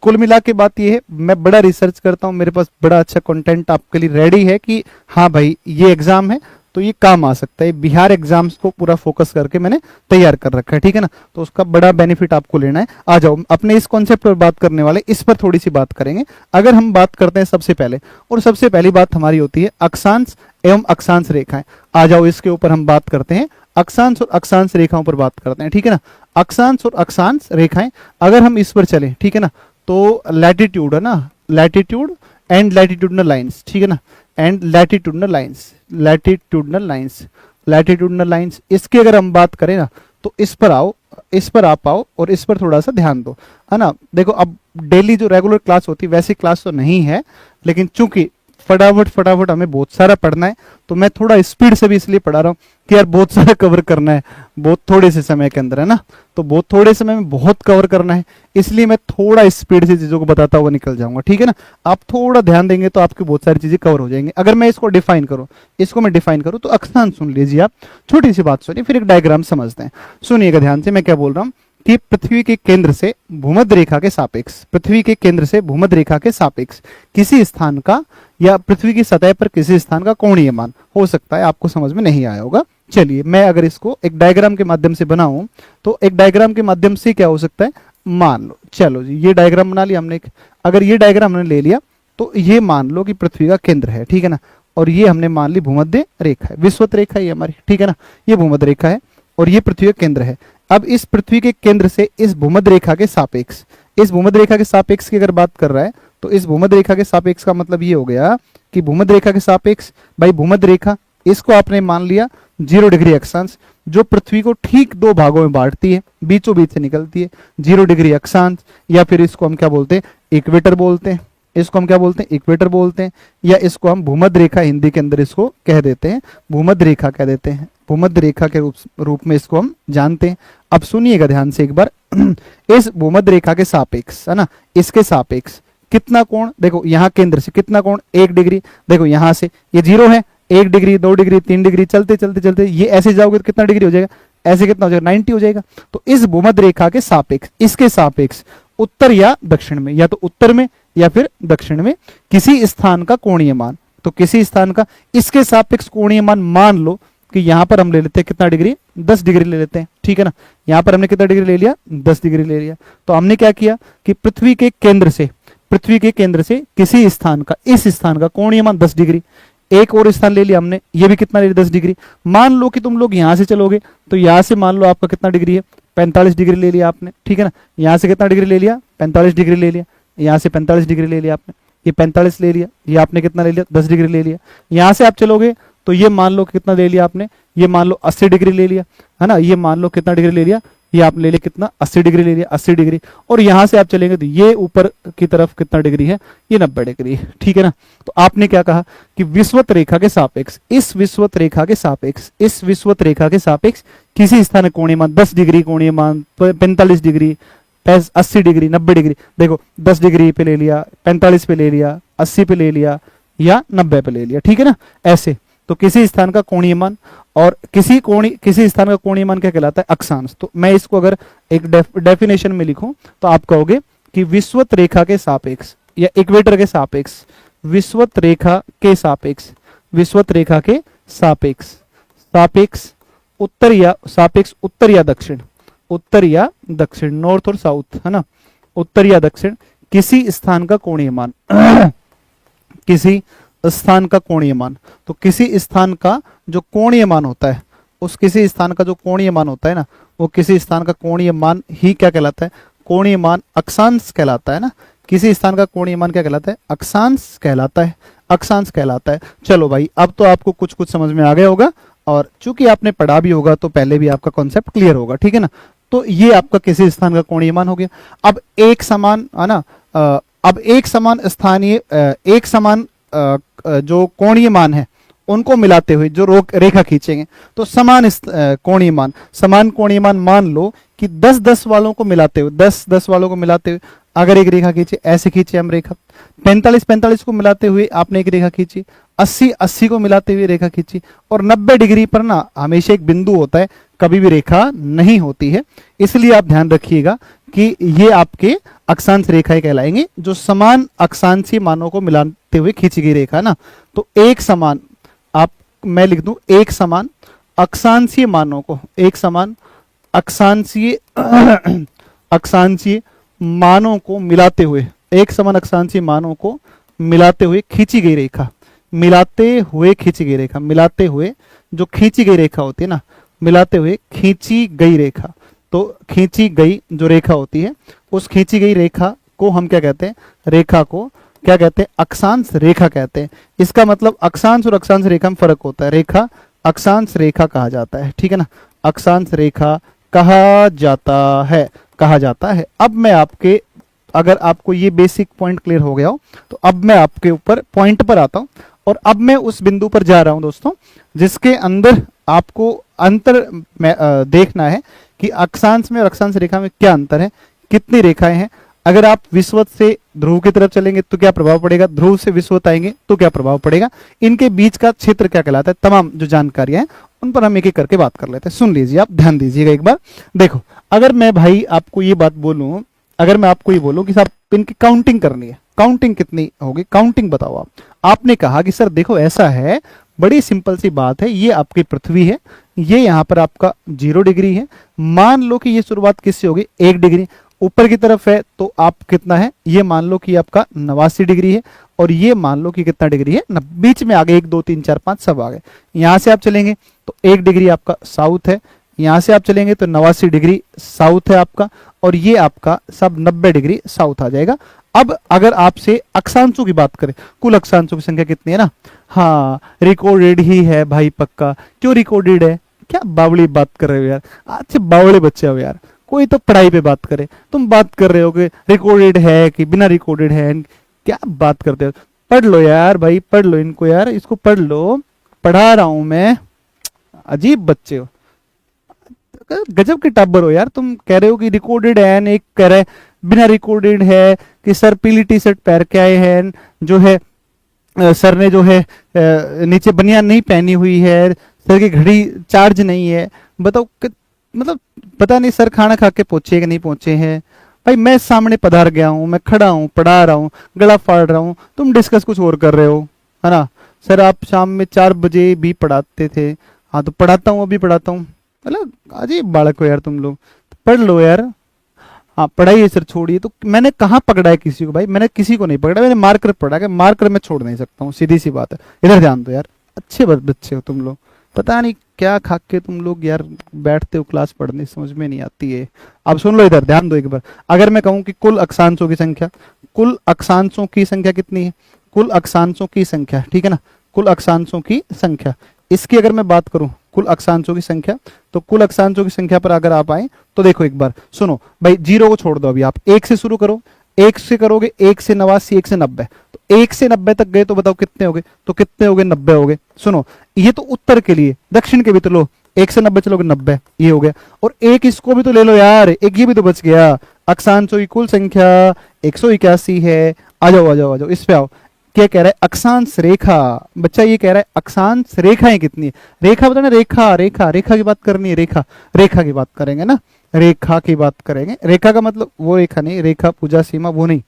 कुल मिला के बात ये है, मैं बड़ा रिसर्च करता हूँ, मेरे पास बड़ा अच्छा कंटेंट आपके लिए रेडी है कि हाँ भाई ये एग्जाम है तो ये काम आ सकता है। बिहार एग्जाम्स को पूरा फोकस करके मैंने तैयार कर रखा है, ठीक है ना। तो उसका बड़ा बेनिफिट आपको लेना है। आ जाओ, अपने इस कॉन्सेप्ट पर बात करने वाले, इस पर थोड़ी सी बात करेंगे। अगर हम बात करते हैं सबसे पहले, और सबसे पहली बात हमारी होती है अक्षांश एवं अक्षांश रेखाएं। आ जाओ, इसके ऊपर हम बात करते हैं, अक्षांश और अक्षांश रेखाओं पर बात करते हैं, ठीक है ना। अक्षांश और अक्षांश रेखाएं, अगर हम इस पर चले, ठीक है ना, तो लैटिट्यूड है ना, लैटिट्यूड एंड लैटिट्यूडनल लाइंस, ठीक है ना, and latitudinal lines, latitudinal lines, latitudinal lines, इसकी अगर हम बात करें ना तो इस पर आओ, इस पर आप आओ और इस पर थोड़ा सा ध्यान दो, है ना। देखो अब डेली जो रेगुलर क्लास होती है वैसी क्लास तो नहीं है, लेकिन चूंकि फटाफट हमें बहुत सारा पढ़ना है, तो मैं थोड़ा स्पीड से भी इसलिए पढ़ा रहा हूँ कि यार बहुत सारा कवर करना है बहुत थोड़े से समय के अंदर, है ना। तो बहुत थोड़े समय में बहुत कवर करना है, इसलिए मैं थोड़ा स्पीड से चीजों को बताता हुआ निकल जाऊंगा, ठीक है ना। आप थोड़ा ध्यान देंगे तो आपकी बहुत सारी चीजें कवर हो जाएंगी। अगर मैं इसको डिफाइन करूं, तो अक्षांश सुन लीजिए आप, छोटी सी बात सुनिए, फिर एक डायग्राम समझते हैं। सुनिएगा ध्यान से, मैं क्या बोल रहा हूं कि पृथ्वी के केंद्र से भूमध्य रेखा के सापेक्ष, पृथ्वी के केंद्र से भूमध्य रेखा के सापेक्ष किसी स्थान का या पृथ्वी की सतह पर किसी स्थान का कोणीय मान हो सकता है। आपको समझ में नहीं आया होगा, चलिए मैं अगर इसको एक डायग्राम के माध्यम से बनाऊं तो एक डायग्राम के माध्यम से क्या हो सकता है, मान लो, चलो जी ये डायग्राम बना लिया हमने। अगर ये डायग्राम हमने ले लिया तो ये मान लो कि पृथ्वी का केंद्र है, ठीक है ना, और ये हमने मान ली भूमध्य रेखा है, विषुवत रेखा है हमारी, ठीक है ना, ये भूमध्य रेखा है और ये पृथ्वी का केंद्र है। अब इस पृथ्वी के केंद्र से इस भूमध्य रेखा के सापेक्ष, इस भूमध्य रेखा के सापेक्ष की अगर बात कर रहा है तो इस भूमध्य रेखा के सापेक्ष का मतलब ये हो गया कि भूमध्य रेखा के सापेक्ष, भाई भूमध्य रेखा इसको आपने मान लिया 0 डिग्री अक्षांश, जो पृथ्वी को ठीक दो भागों में बांटती है, बीचों बीच से निकलती है, 0 डिग्री अक्षांश, या फिर इसको हम क्या बोलते हैं, इक्वेटर बोलते हैं। इसको हम क्या बोलते हैं, इक्वेटर बोलते हैं, या इसको हम भूमध्य रेखा हिंदी के अंदर इसको कह देते हैं, भूमध्य रेखा कह देते हैं, भूमध्य रेखा के रूप में इसको हम जानते हैं। अब सुनिएगा ध्यान से एक बार, इस भूमध्य रेखा के सापेक्ष, है ना, इसके सापेक्ष कितना कोण, देखो यहाँ केंद्र से कितना कोण, 1 डिग्री। देखो यहाँ से ये 0 है, 1 डिग्री, 2 डिग्री, 3 डिग्री, चलते चलते चलते ये ऐसे जाओगे तो कितना डिग्री हो जाएगा, ऐसे कितना हो जाएगा, 90 हो जाएगा। तो इस भूमध्य रेखा के सापेक्ष, इसके सापेक्ष उत्तर या दक्षिण में, या तो उत्तर में या फिर दक्षिण में किसी स्थान का कोणीय मान, तो किसी स्थान का इसके सापेक्ष कोणीय मान, मान लो कि यहां पर हम ले लेते हैं कितना डिग्री, 10 डिग्री ले लेते हैं, ठीक है ना। यहां पर हमने कितना डिग्री ले लिया, 10 डिग्री ले लिया। तो हमने क्या किया कि पृथ्वी के केंद्र से किसी स्थान का, इस स्थान का कोणीय मान 10 डिग्री, एक और स्थान ले लिया हमने, ये भी कितना ले लिया, 10 डिग्री। मान लो कि तुम लोग यहां से चलोगे तो यहां से मान लो आपका कितना डिग्री है, 45 डिग्री ले लिया आपने, ठीक है ना। यहां से कितना डिग्री ले लिया, 45 डिग्री ले लिया। यहां से 45 डिग्री ले लिया आपने, ये 45 ले लिया, ये आपने कितना ले लिया, 10 डिग्री ले लिया। यहां से आप चलोगे तो ये मान लो कितना ले लिया आपने, ये मान लो 80 डिग्री ले लिया, है ना। ये मान लो कितना डिग्री ले लिया, ये आप ले लिया कितना, 80 डिग्री ले लिया, 80 डिग्री। और यहां से आप चलेंगे तो ये ऊपर की तरफ कितना डिग्री है, ये 90 डिग्री है, ठीक है ना। तो आपने क्या कहा कि विषुवत रेखा के सापेक्ष, इस विषुवत रेखा के सापेक्ष, इस विषुवत रेखा के सापेक्ष किसी स्थान कोणीय मान 10 डिग्री, कोणीय मान 45 डिग्री, 80 डिग्री, 90 डिग्री। देखो 10 डिग्री पे ले लिया, 45 पे ले लिया, 80 पे ले लिया, या 90 पे ले लिया, ठीक है ना। ऐसे तो किसी स्थान का कोणीय मान, और किसी स्थान का कोणीय मान क्या कहलाता है, अक्षांश। तो मैं इसको अगर एक डेफिनेशन में लिखूं तो आप कहोगे कि विषुवत रेखा के सापेक्ष या इक्वेटर के सापेक्ष, विषुवत रेखा के सापेक्ष, विषुवत रेखा के सापेक्ष, सापेक्ष उत्तर या दक्षिण, उत्तर या दक्षिण, नॉर्थ और साउथ, है ना, उत्तर या दक्षिण किसी स्थान का कोणीय मान किसी स्थान का कोणीय मान। तो किसी स्थान का जो कोणीय मान होता है, उस किसी स्थान का जो कोणीय मान होता है ना, वो किसी स्थान का कोणीय मान ही क्या कहलाता है, कोणीय मान, अक्षांश कहलाता है ना। किसी स्थान का कोणीय मान क्या कहलाता है, अक्षांश कहलाता है, अक्षांश कहलाता है। चलो भाई, अब तो आपको कुछ कुछ समझ में आ गया होगा, और चूंकि आपने पढ़ा भी होगा तो पहले भी आपका कॉन्सेप्ट क्लियर होगा, ठीक है ना। तो ये आपका किसी स्थान का कोणीय मान हो गया। अब एक समान, है ना, अब एक समान स्थानीय, एक समान जो कोणीय मान है उनको मिलाते हुए जो रेखा खींचेंगे तो समान कोणीय मान, समान कोणीय मान मान लो कि 10-10 वालों को मिलाते हुए, 10-10 वालों को मिलाते हुए अगर एक रेखा खींचे, ऐसे खींचे हम रेखा, 45-45 को मिलाते हुए आपने एक रेखा खींची, 80-80 को मिलाते हुए रेखा खींची, और 90 डिग्री पर ना हमेशा एक बिंदु होता है, कभी भी रेखा नहीं होती है। इसलिए आप ध्यान रखिएगा कि ये आपके अक्षांश रेखाएं कहलाएंगे, जो समान अक्षांशीय मानों को मिलाते हुए खींची गई रेखा ना। तो एक समान, आप मैं लिख दूं, एक समान अक्षांशीय मानों को, एक समान अक्षांशीय अक्षांशीय मानों को मिलाते हुए, एक समान अक्षांशीय मानों को मिलाते हुए खींची गई रेखा, मिलाते हुए खींची गई रेखा, मिलाते हुए जो खींची गई रेखा होती है ना, मिलाते हुए खींची गई रेखा। तो खींची गई जो रेखा होती है, उस खींची गई रेखा को हम क्या कहते हैं, रेखा को क्या कहते हैं, अक्षांश रेखा कहते हैं। इसका मतलब अक्षांश और अक्षांश रेखा में फर्क होता है, रेखा अक्षांश रेखा कहा जाता है, ठीक है ना, अक्षांश रेखा कहा जाता है, कहा जाता है। अब मैं आपके, अगर आपको ये बेसिक पॉइंट क्लियर हो गया हो तो अब मैं आपके ऊपर पॉइंट पर आता हूं, और अब मैं उस बिंदु पर जा रहा हूं दोस्तों, जिसके अंदर आपको अंतर देखना है कि अक्षांश में और अक्षांश रेखा में क्या अंतर है, कितनी रेखाएं हैं। अगर आप विषुवत से ध्रुव की तरफ चलेंगे तो क्या प्रभाव पड़ेगा, ध्रुव से विषुवत आएंगे तो क्या प्रभाव पड़ेगा, इनके बीच का क्षेत्र क्या कहलाता है, तमाम जो जानकारियां हैं उन पर हम एक एक करके बात कर लेते हैं। सुन लीजिए, आप ध्यान दीजिएगा एक बार। देखो, अगर मैं भाई आपको ये बात बोलूं, अगर मैं आपको ये बोलूं कि साहब इनकी काउंटिंग करनी है, काउंटिंग कितनी होगी, काउंटिंग बताओ आप। आपने कहा कि सर देखो ऐसा है, बड़ी सिंपल सी बात है, ये आपकी पृथ्वी है, ये यहाँ पर आपका 0 डिग्री है। मान लो कि ये शुरुआत किससे होगी, 1 डिग्री ऊपर की तरफ है, तो आप कितना है, ये मान लो कि आपका 89 डिग्री है, और ये मान लो कि कितना डिग्री है, बीच में आ गए 1 2 3 4 5 सब आ गए। यहां से आप चलेंगे तो 1 डिग्री आपका साउथ है, यहां से आप चलेंगे तो 89 डिग्री साउथ है आपका, और ये आपका सब 90 डिग्री साउथ आ जाएगा। अब अगर आपसे अक्षांशों की बात करें, कुल अक्षांशों की संख्या कितनी है ना, हाँ रिकॉर्डेड ही है भाई पक्का। क्यों रिकॉर्डेड है, क्या बावली बात कर रहे हो यार, अच्छे बावले बच्चे हो यार। कोई तो पढ़ाई पे बात करे, तुम बात कर रहे हो कि रिकॉर्डेड है कि बिना रिकॉर्डेड है, क्या बात करते हो। पढ़ लो यार भाई, पढ़ लो इनको यार, इसको पढ़ लो, पढ़ा रहा हूं मैं। अजीब बच्चे हो, गजब के टाबर हो यार। तुम कह रहे हो कि रिकॉर्डेड है, एक कह रहे बिना रिकॉर्डेड है, कि सर पीली टी शर्ट पहन के आए हैं, जो है सर ने जो है नीचे बनियान नहीं पहनी हुई है, सर की घड़ी चार्ज नहीं है। बताओ मतलब पता नहीं सर खाना खा के पहुंचे कि नहीं पहुंचे हैं। भाई मैं सामने पधार गया हूँ, मैं खड़ा हूँ, पढ़ा रहा हूँ, गला फाड़ रहा हूँ, तुम डिस्कस कुछ और कर रहे हो, है ना। सर आप शाम में 4 बजे भी पढ़ाते थे, हाँ तो पढ़ाता हूँ, अभी पढ़ाता हूँ। मतलब अजीब बालक हो यार तुम लोग, पढ़ लो यार। हाँ पढ़ाई सर छोड़िए, तो मैंने कहाँ पकड़ा है किसी को भाई, मैंने किसी को नहीं पकड़ा, मैंने मार्कर पढ़ा है, मार्कर मैं छोड़ नहीं सकता हूँ, सीधी सी बात है। इधर ध्यान दो यार, अच्छे बच्चे हो तुम लोग, पता नहीं क्या खा के तुम लोग यार बैठते हो क्लास पढ़ने, समझ में नहीं आती है। अब सुन लो, इधर ध्यान दो एक बार। अगर मैं कहूँ कि कुल अक्षांशों की संख्या, कुल अक्षांशों की संख्या कितनी है, कुल अक्षांशों की संख्या, ठीक है ना, कुल अक्षांशों की संख्या, इसकी अगर मैं बात करूं कुल अक्षांशों की संख्या, तो कुल अक्षांशों की संख्या पर अगर आप आए तो देखो एक बार सुनो भाई, 0 को छोड़ दो, अभी आप 1 से शुरू करो, 1 से करोगे, 1 से 89, 1 से 90, तो 1 से 90 तक गए तो बताओ कितने हो गए, तो कितने हो गए, 90 हो गए। सुनो ये तो उत्तर के लिए, दक्षिण के भी तो लो, 1 से 90 चलोगे 90, ये हो गया। और एक इसको भी तो ले लो यार, एक ये भी तो बच गया। अक्षांशों की कुल संख्या 181 है। आ जाओ आ जाओ आ जाओ, इस पे आओ। क्या कह रहा है, अक्षांश रेखा, बच्चा ये कह रहा है अक्षांश रेखाएं कितनी है। रेखा बताना, रेखा रेखा रेखा की बात करनी है, रेखा रेखा की बात करेंगे ना, रेखा की बात करेंगे। रेखा का मतलब वो रेखा नहीं, रेखा पूजा सीमा वो नहीं,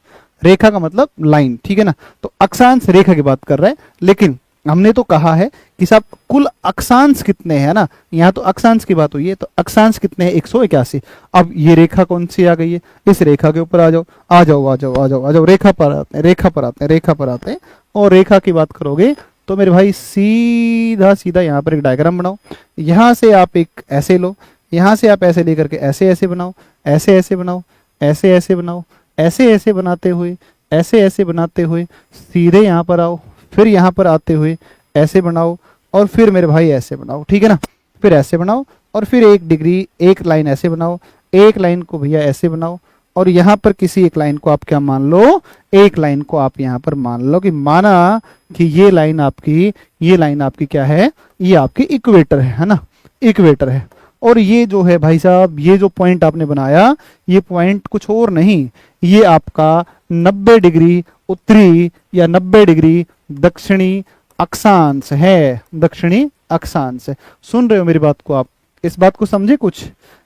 रेखा का मतलब लाइन, ठीक है ना। तो अक्षांश रेखा की बात कर रहा है, लेकिन हमने तो कहा है कि साहब कुल अक्षांश कितने हैं ना, यहाँ तो अक्षांश की बात हुई है, तो अक्षांश कितने हैं, 181। अब ये रेखा कौन सी आ गई है, इस रेखा के ऊपर आ जाओ आ जाओ आ जाओ आ जाओ आ जाओ, रेखा पर आते हैं, रेखा पर आते हैं, रेखा पर आते हैं। और रेखा की बात करोगे तो मेरे भाई सीधा सीधा यहाँ पर एक डायग्राम बनाओ, यहाँ से आप एक ऐसे लो, यहाँ से आप ऐसे लेकर के ऐसे ऐसे बनाओ, ऐसे ऐसे बनाओ, ऐसे ऐसे बनाओ, ऐसे ऐसे बनाते हुए, ऐसे ऐसे बनाते हुए सीधे यहाँ पर आओ, फिर यहाँ पर आते हुए ऐसे बनाओ, और फिर मेरे भाई ऐसे बनाओ, ठीक है ना। फिर ऐसे बनाओ, और फिर 1 डिग्री एक लाइन ऐसे बनाओ, एक लाइन को भैया ऐसे बनाओ, और यहाँ पर किसी एक लाइन को आप क्या मान लो, एक लाइन को आप यहाँ पर मान लो कि माना कि ये लाइन आपकी क्या है, ये आपकी इक्वेटर है ना, इक्वेटर है। और ये जो है भाई साहब, ये जो पॉइंट आपने बनाया, ये पॉइंट कुछ और नहीं, ये आपका 90 डिग्री उत्तरी या 90 डिग्री दक्षिणी अक्षांश है, दक्षिणी अक्षांश है। सुन रहे हो मेरी बात को आप, इस बात को समझे कुछ,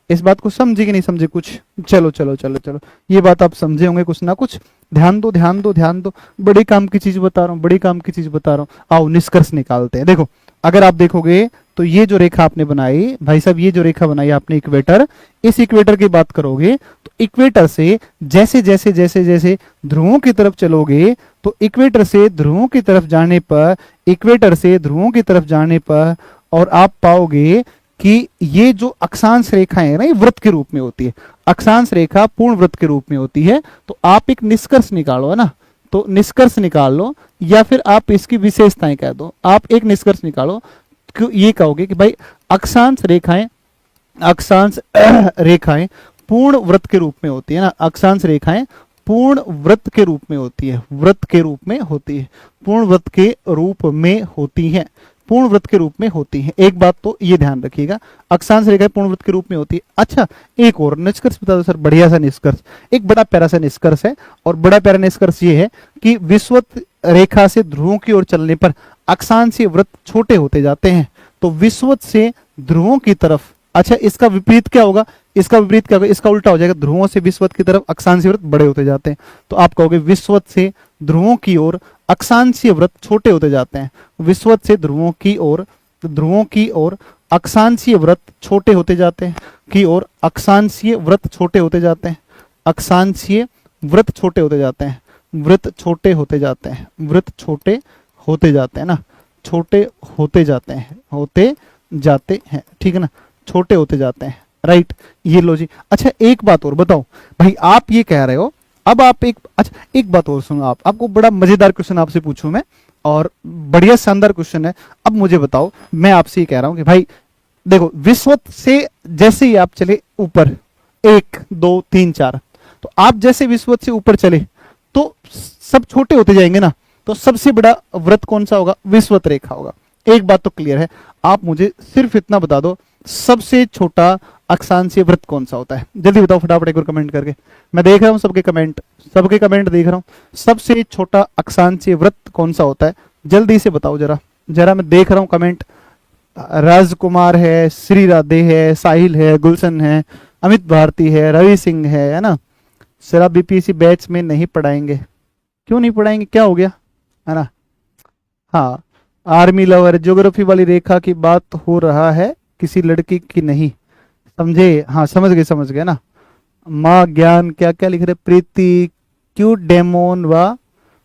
इस बात को समझे कि नहीं समझे कुछ। चलो चलो चलो चलो, ये बात आप समझे होंगे कुछ ना कुछ। ध्यान दो ध्यान दो ध्यान दो, बड़ी काम की चीज बता रहा हूँ, बड़ी काम की चीज बता रहा हूँ। आओ निष्कर्ष निकालते हैं। देखो अगर आप देखोगे तो ये जो रेखा आपने बनाई भाई साहब, ये जो रेखा बनाई आपने इक्वेटर, इस इक्वेटर की बात करोगे तो इक्वेटर से जैसे जैसे जैसे जैसे ध्रुवों की तरफ चलोगे, तो इक्वेटर से ध्रुवों की तरफ जाने पर, इक्वेटर से ध्रुवों की तरफ जाने पर, और आप पाओगे कि ये जो अक्षांश रेखाएं है ना, ये वृत्त के रूप में होती है। अक्षांश रेखा पूर्ण वृत्त के रूप में होती है। तो आप एक निष्कर्ष निकालो, है ना, तो निष्कर्ष निकाल लो, या फिर आप इसकी विशेषताएं कह दो। आप एक निष्कर्ष निकालो, क्यों ये कहोगे कि भाई अक्षांश रेखाएं, अक्षांश रेखाएं पूर्ण वृत्त के रूप में होती है ना, अक्षांश रेखाएं पूर्ण वृत्त के रूप में होती है, वृत्त के रूप में होती है, पूर्ण वृत्त के रूप में होती है, पूर्ण वृत्त के रूप में होती है। एक बात तो ये ध्यान रखिएगा, अक्षांश रेखाएं पूर्ण वृत्त के रूप में होती है। अच्छा एक और निष्कर्ष बता दो सर, बढ़िया सा निष्कर्ष, एक बड़ा प्यारा सा निष्कर्ष है, और बड़ा प्यारा निष्कर्ष ये है कि विषुवत रेखा से ध्रुवों की ओर चलने पर अक्षांशीय वृत्त छोटे होते जाते हैं। तो विषुवत से ध्रुवों की तरफ, अच्छा इसका विपरीत क्या होगा, इसका विपरीत क्या होगा, इसका उल्टा हो जाएगा, ध्रुवों से विषुवत की तरफ अक्षांशीय वृत्त बड़े होते जाते हैं। तो आप कहोगे विषुवत से ध्रुवों की ओर अक्षांशीय वृत्त छोटे होते जाते हैं, विषुवत से ध्रुवों की ओर, ध्रुवों की ओर अक्षांशीय वृत्त छोटे होते जाते हैं, की ओर अक्षांशीय वृत्त छोटे होते जाते हैं, अक्षांशीय वृत्त छोटे होते जाते हैं, वृत्त छोटे होते जाते हैं, वृत्त छोटे होते जाते हैं ना, छोटे होते जाते हैं, होते जाते हैं, ठीक है ना। छोटे होते जाते हैं, राइट। ये लो जी। अच्छा एक बात और बताओ भाई, आप ये कह रहे हो, अब आप अच्छा एक बात और सुनो, आपको बड़ा मजेदार क्वेश्चन आपसे पूछूं मैं, और बढ़िया शानदार क्वेश्चन है। अब मुझे बताओ, मैं आपसे ये कह रहा हूं कि भाई देखो, विश्वत से जैसे ही आप चले ऊपर, 1 2 3 4, तो आप जैसे विश्वत से ऊपर चले तो सब छोटे होते जाएंगे ना, तो सबसे बड़ा व्रत कौन सा होगा? विश्वत रेखा होगा। एक बात तो क्लियर है। आप मुझे सिर्फ इतना बता दो, सबसे छोटा अक्षांशीय व्रत कौन सा होता है? जल्दी बताओ फटाफट एक बार कमेंट करके। मैं देख रहा हूं सबके कमेंट, सबके कमेंट देख रहा हूं। सबसे छोटा अक्षांशीय व्रत कौन सा होता है? जल्दी से बताओ जरा, जरा मैं देख रहा हूं कमेंट। राजकुमार है, श्री राधे है, साहिल है, गुलशन है, अमित भारती है, रवि सिंह है ना। सर आप बीपीएससी बैच में नहीं पढ़ाएंगे? क्यों नहीं पढ़ाएंगे, क्या हो गया, है ना? हाँ, आर्मी लवर, ज्योग्राफी वाली रेखा की बात हो रहा है, किसी लड़की की नहीं, समझे? हाँ समझ गए ना। माँ ज्ञान, क्या क्या लिख रहे, प्रीति, क्यूट डेमोन, वाह,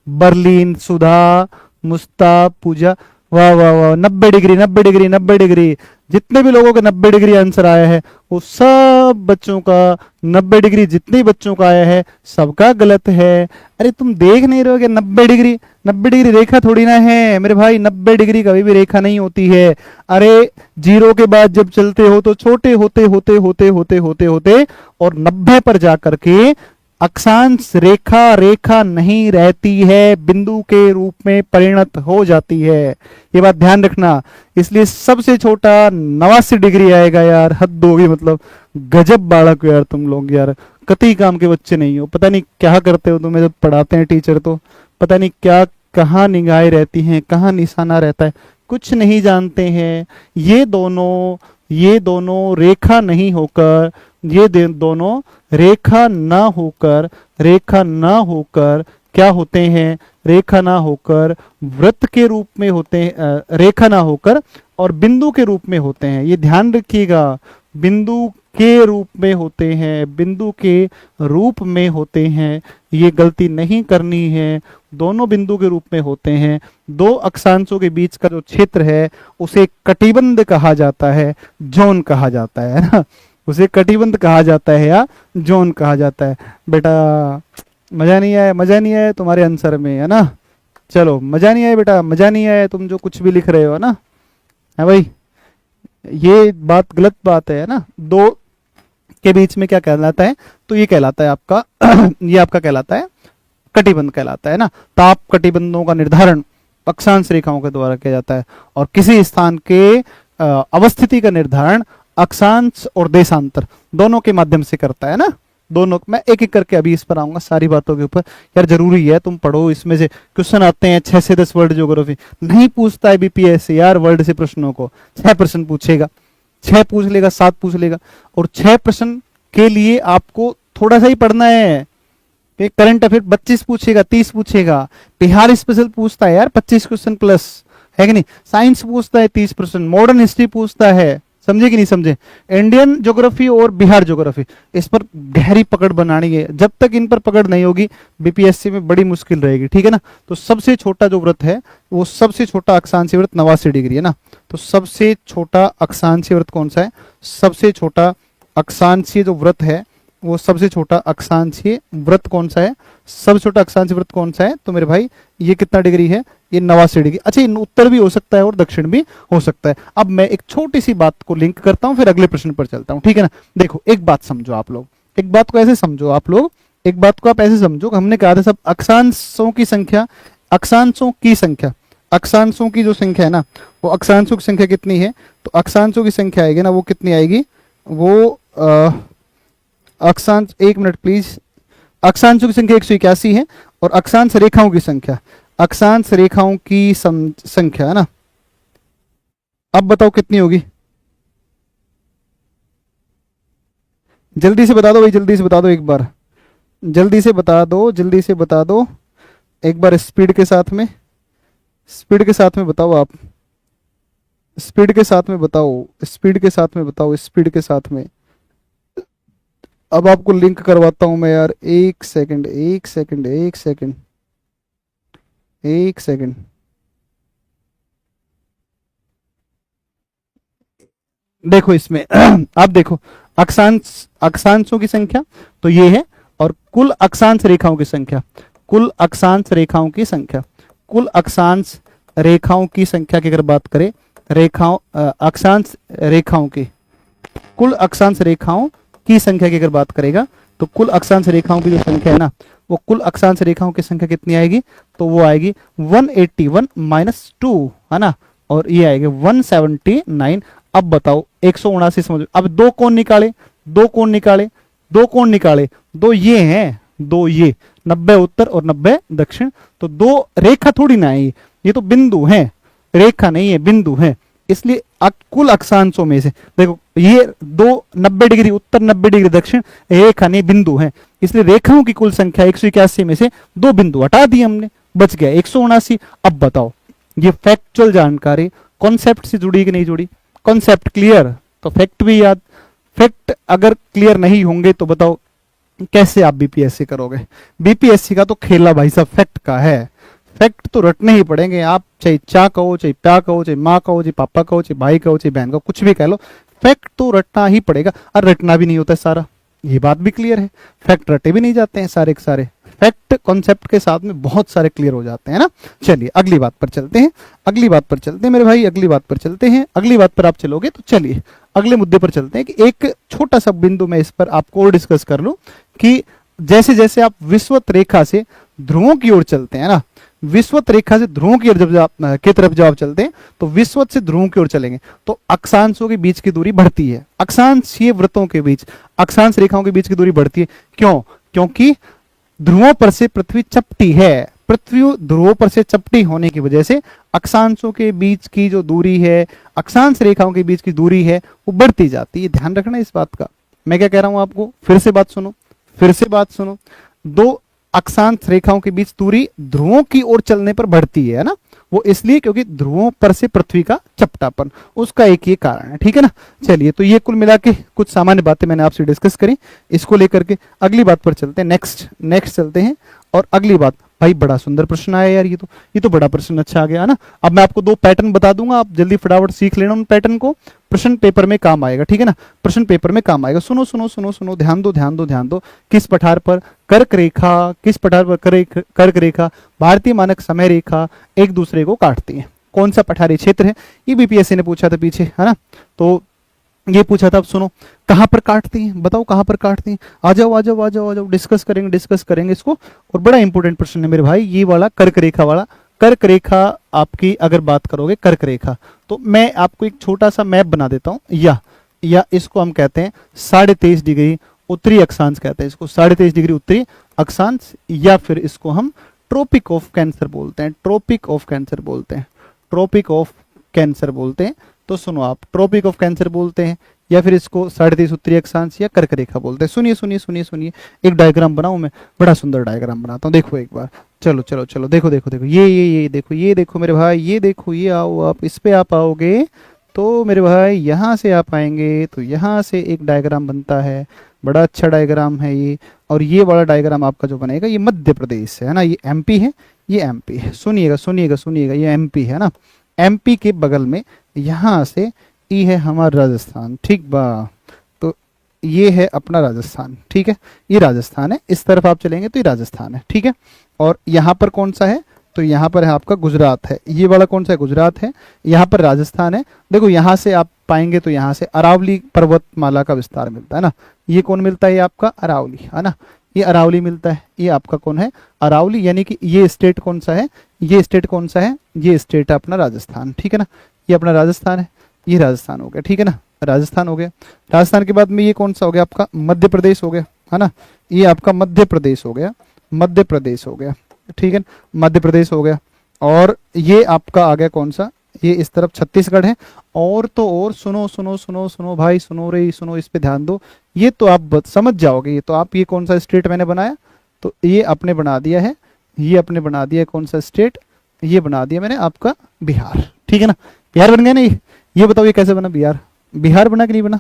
बर्लिन, सुधा, मुस्ता, पूजा, वाह वाह वाह, 90 डिग्री 90 डिग्री 90 डिग्री। जितने भी लोगों के 90 डिग्री आंसर आया है, वो सब बच्चों का 90 डिग्री, जितने भी बच्चों का आया है सबका गलत है। अरे तुम देख नहीं रहे हो कि 90 डिग्री, 90 डिग्री रेखा थोड़ी ना है मेरे भाई, 90 डिग्री कभी भी रेखा नहीं होती है। अरे जीरो के बाद जब चलते हो तो छोटे होते होते होते होते होते होते और 90 पर जाकर के अक्षांश रेखा रेखा नहीं रहती है, बिंदु के रूप में परिणत हो जाती है। ये बात ध्यान रखना। इसलिए सबसे छोटा 89 डिग्री आएगा यार, हद होगी मतलब। गजब बालक हो यार तुम लोग यार, कतई काम के बच्चे नहीं हो। पता नहीं क्या करते हो तुम्हें जब पढ़ाते हैं टीचर, तो पता नहीं क्या, कहाँ निगाहें रहती हैं, कहाँ निशाना रहता है, कुछ नहीं जानते हैं। ये दोनों रेखा नहीं होकर, दोनों रेखा ना होकर क्या होते हैं? रेखा ना होकर वृत्त के रूप में होते हैं, रेखा ना होकर और बिंदु के रूप में होते हैं। ये ध्यान रखिएगा, बिंदु के रूप में होते हैं, बिंदु के रूप में होते हैं, ये गलती नहीं करनी है। दोनों बिंदु के रूप में होते हैं। दो अक्षांशों के बीच का जो क्षेत्र है उसे कटिबंध कहा जाता है, जोन कहा जाता है ना। उसे कटिबंध कहा जाता है या जोन कहा जाता है। बेटा मजा नहीं आया तुम्हारे आंसर में, है ना? चलो मजा नहीं आया बेटा, मजा नहीं आया, तुम जो कुछ भी लिख रहे हो ना, है भाई, ये बात गलत बात है ना। दो के बीच में क्या कहलाता है? तो ये कहलाता है आपका ये आपका कहलाता है कटिबंध कहलाता है ना। ताप कटिबंधों का निर्धारण अक्षांश रेखाओं के द्वारा किया जाता है, और किसी स्थान के अवस्थिति का निर्धारण अक्षांश और देशांतर दोनों के माध्यम से करता है ना। दोनों, मैं एक एक करके अभी इस पर आऊंगा सारी बातों के ऊपर। यार जरूरी है तुम पढ़ो, इसमें से क्वेश्चन आते हैं 6 से 10 वर्ल्ड ज्योग्राफी। नहीं पूछता है बीपीएससी यार वर्ल्ड से प्रश्नों को, 6 प्रश्न पूछेगा, 6 पूछ लेगा, 7 पूछ लेगा, और 6 प्रश्न के लिए आपको थोड़ा सा ही पढ़ना है। करंट अफेयर 25 पूछेगा, 30 पूछेगा, बिहार स्पेशल पूछता है यार 25 क्वेश्चन प्लस, है कि नहीं? साइंस पूछता है 30 प्रश्न, मॉडर्न हिस्ट्री पूछता है, समझे कि नहीं समझे? इंडियन ज्योग्राफी और बिहार ज्योग्राफी, इस पर गहरी पकड़ बनानी है। जब तक इन पर पकड़ नहीं होगी बीपीएससी में बड़ी मुश्किल रहेगी, ठीक है ना। तो सबसे छोटा जो व्रत है वो सबसे छोटा अक्षांशीय व्रत 89 डिग्री है ना। तो सबसे छोटा अक्षांशीय व्रत कौन सा है? सबसे छोटा अक्षांशीय जो व्रत है वो सबसे छोटा अक्षांशीय व्रत कौन सा है? सबसे छोटा अक्षांशीय व्रत कौन सा है? तो मेरे भाई ये कितना डिग्री है? ये 89 डिग्री। अच्छा, उत्तर भी हो सकता है और दक्षिण भी हो सकता है। अब मैं एक छोटी सी बात को लिंक करता हूं, फिर अगले प्रश्न पर चलता हूं, ठीक है ना। देखो एक बात समझो आप लोग, एक बात को ऐसे समझो आप लोग, एक बात को आप ऐसे समझो, हमने कहा था सब अक्षांशों की संख्या, अक्षांशों की संख्या, अक्षांशों की जो संख्या है ना, वो अक्षांशों की संख्या कितनी है? तो अक्षांशों की संख्या आएगी ना, वो कितनी आएगी? वो अक्षांश, एक मिनट प्लीज, अक्षांशों की संख्या 181 है, और अक्षांश रेखाओं की संख्या, अक्षांश रेखाओं की संख्या है ना, अब बताओ कितनी होगी? जल्दी से बता दो भाई, जल्दी से बता दो एक बार, जल्दी से बता दो, जल्दी से बता दो एक बार, स्पीड के साथ में, स्पीड के साथ में बताओ आप, स्पीड के साथ में बताओ, स्पीड के साथ में बताओ, स्पीड के साथ में। अब आपको लिंक करवाता हूं मैं यार, एक सेकंड एक सेकंड एक सेकंड एक सेकंड। देखो इसमें आप देखो अक्षांशों की संख्या तो ये है, और कुल अक्षांश रेखाओं की संख्या, कुल अक्षांश रेखाओं की संख्या, कुल अक्षांश रेखाओं की संख्या की अगर बात करें, रेखाओं अक्षांश रेखाओं की, कुल अक्षांश रेखाओं की संख्या की अगर बात करेगा तो कुल अक्षांश रेखाओं की जो संख्या है ना, वो कुल अक्षांश रेखाओं की संख्या कितनी आएगी, तो वो आएगी 181 माइनस 2, है ना, और ये आएगी 179। अब बताओ 179 समझ, अब दो कोण निकाले, दो कोण निकाले, दो कोण निकाले, दो ये हैं, दो ये 90 उत्तर और 90 दक्षिण, तो दो रेखा थोड़ी ना है, ये तो बिंदु है, रेखा नहीं है, बिंदु है। इसलिए कुल अक्षांशों में से देखो ये दो 90 डिग्री उत्तर 90 डिग्री दक्षिण रेखा नहीं बिंदु है, इसलिए रेखाओं की कुल संख्या 181 में से दो बिंदु हटा दिए हमने, बच गया 179। अब बताओ ये फैक्चुअल जानकारी कॉन्सेप्ट से जुड़ी कि नहीं जुड़ी, कॉन्सेप्ट क्लियर तो फैक्ट भी याद, फैक्ट अगर क्लियर नहीं होंगे तो बताओ कैसे आप बीपीएससी करोगे। बीपीएससी का तो खेला भाई साहब फैक्ट का है, फैक्ट तो रटने ही पड़ेंगे, आप चाहे चा कहो, चाहे प्या कहो, चाहे माँ कहो, चाहे पापा कहो, चाहे भाई कहो, चाहे बहन कहो, कुछ भी कह लो, फैक्ट तो रटना ही पड़ेगा। और रटना भी नहीं होता है सारा, ये बात भी क्लियर है, फैक्ट रटे भी नहीं जाते हैं सारे के सारे, फैक्ट कॉन्सेप्ट के साथ में बहुत सारे क्लियर हो जाते हैं ना। चलिए अगली बात पर चलते हैं, अगली बात पर चलते हैं मेरे भाई, अगली बात पर चलते हैं, अगली बात पर आप चलोगे तो चलिए अगले मुद्दे पर चलते हैं कि एक छोटा सा बिंदु मैं इस पर आपको और डिस्कस कर लूं कि जैसे जैसे आप विषुवत रेखा से ध्रुवों की ओर चलते हैं ना, विषुवत रेखा से ध्रुवों की ओर की तरफ जब आप चलते हैं तो विषुवत से ध्रुवों की ओर चलेंगे तो अक्षांशों के बीच की दूरी बढ़ती है, अक्षांशीय वृत्तों के बीच, अक्षांश रेखाओं के बीच की दूरी बढ़ती है। क्यों? क्योंकि ध्रुवों पर से पृथ्वी चपटी है, पृथ्वी ध्रुवों पर से चपटी होने की वजह से अक्षांशों के बीच की जो दूरी है, अक्षांश रेखाओं के बीच की दूरी है वो बढ़ती जाती है। ध्यान रखना इस बात का, मैं क्या कह रहा हूं आपको, फिर से बात सुनो, फिर से बात सुनो। दो अक्षांश रेखाओं के बीच दूरी ध्रुवों की ओर चलने पर बढ़ती है ना, वो इसलिए क्योंकि ध्रुवों पर से पृथ्वी का चपटापन, उसका एक ये कारण है, ठीक है ना। चलिए तो ये कुल मिला के कुछ सामान्य बातें मैंने आपसे डिस्कस करी, इसको लेकर के अगली बात पर चलते हैं, नेक्स्ट चलते हैं। और अगली बात भाई बड़ा सुंदर प्रश्न आया यार, ये तो बड़ा प्रश्न अच्छा आ गया ना। अब मैं आपको दो पैटर्न बता दूंगा, आप जल्दी फटाफट सीख लेना उन पैटर्न को, प्रश्न पेपर में काम आएगा, ठीक है ना, प्रश्न पेपर में काम आएगा। सुनो सुनो सुनो सुनो, ध्यान दो ध्यान दो ध्यान दो। किस पठार पर कर्क रेखा, किस पठार पर कर्क रेखा भारतीय मानक समय रेखा एक दूसरे को काटती है, कौन सा पठारी क्षेत्र है, ये बीपीएससी ने पूछा था पीछे, है ना, तो ये पूछा था। अब सुनो कहां पर काटती हैं, बताओ कहां पर काटती हैं, आ जाओ आ जाओ आ जाओ आ जाओ, डिस्कस करेंगे इसको। और बड़ा इंपॉर्टेंट प्रश्न है मेरे भाई ये वाला, कर्क रेखा वाला। कर्क रेखा आपकी अगर बात करोगे कर्क रेखा, तो मैं आपको एक छोटा सा मैप बना देता हूं, या इसको हम कहते हैं 23.5 डिग्री उत्तरी अक्षांश कहते हैं इसको, 23.5 डिग्री उत्तरी अक्षांश, या फिर इसको हम ट्रॉपिक ऑफ कैंसर बोलते हैं, ट्रॉपिक ऑफ कैंसर बोलते हैं, ट्रॉपिक ऑफ कैंसर बोलते हैं। तो सुनो आप, ट्रॉपिक ऑफ कैंसर बोलते हैं, या फिर इसको 23.5 उत्तरी अक्षांश या कर्क रेखा बोलते हैं। सुनिए सुनिए सुनिए सुनिए, एक डायग्राम बनाऊं मैं, बड़ा सुंदर डायग्राम बनाता हूं, देखो एक बार, चलो चलो चलो, देखो देखो देखो, ये देखो मेरे भाई, ये देखो, ये आओ आप, इस पे आप आओगे तो मेरे भाई यहाँ से आप आएंगे तो यहाँ से एक डायग्राम बनता है, बड़ा अच्छा डायग्राम है ये। और ये वाला डायग्राम आपका जो बनेगा ये मध्य प्रदेश है ना, ये एमपी है, ये एमपी है, सुनिएगा सुनिएगा सुनिएगा, ये एमपी है ना, एमपी के बगल में यहाँ से ये है हमारा राजस्थान, ठीक बा, तो ये है अपना राजस्थान, ठीक है, ये राजस्थान है, इस तरफ आप चलेंगे तो ये राजस्थान है, ठीक है। और यहाँ पर कौन सा है, तो यहाँ पर है आपका गुजरात है, ये वाला कौन सा है, गुजरात है, यहाँ पर राजस्थान है। देखो यहाँ से आप पाएंगे तो यहाँ से अरावली पर्वतमाला का विस्तार मिलता है ना, ये कौन मिलता है, ये आपका अरावली है ना, ये अरावली मिलता है, ये आपका कौन है, अरावली, यानी कि ये स्टेट कौन सा है, ये स्टेट कौन सा है, ये स्टेट है अपना राजस्थान, ठीक है ना, ये अपना राजस्थान है, ये राजस्थान हो गया, ठीक है ना, राजस्थान हो गया। राजस्थान के बाद में ये कौन सा हो गया आपका, मध्य प्रदेश हो गया, है ना, ये आपका मध्य प्रदेश हो गया, मध्य प्रदेश हो गया, ठीक है, मध्य प्रदेश हो गया। और ये आपका आ गया कौन सा, ये इस तरफ छत्तीसगढ़ है। और तो और सुनो सुनो सुनो सुनो भाई, सुनो रे सुनो, इस पे ध्यान दो, ये तो आप समझ जाओगे, ये तो आप, ये कौन सा स्टेट मैंने बनाया, तो ये अपने बना दिया है, ये अपने बना दिया कौन सा स्टेट, ये बना दिया मैंने आपका बिहार, ठीक है ना, बिहार बन गया ना ये बताओ ये कैसे बना, बिहार, बिहार बना कि नहीं बना,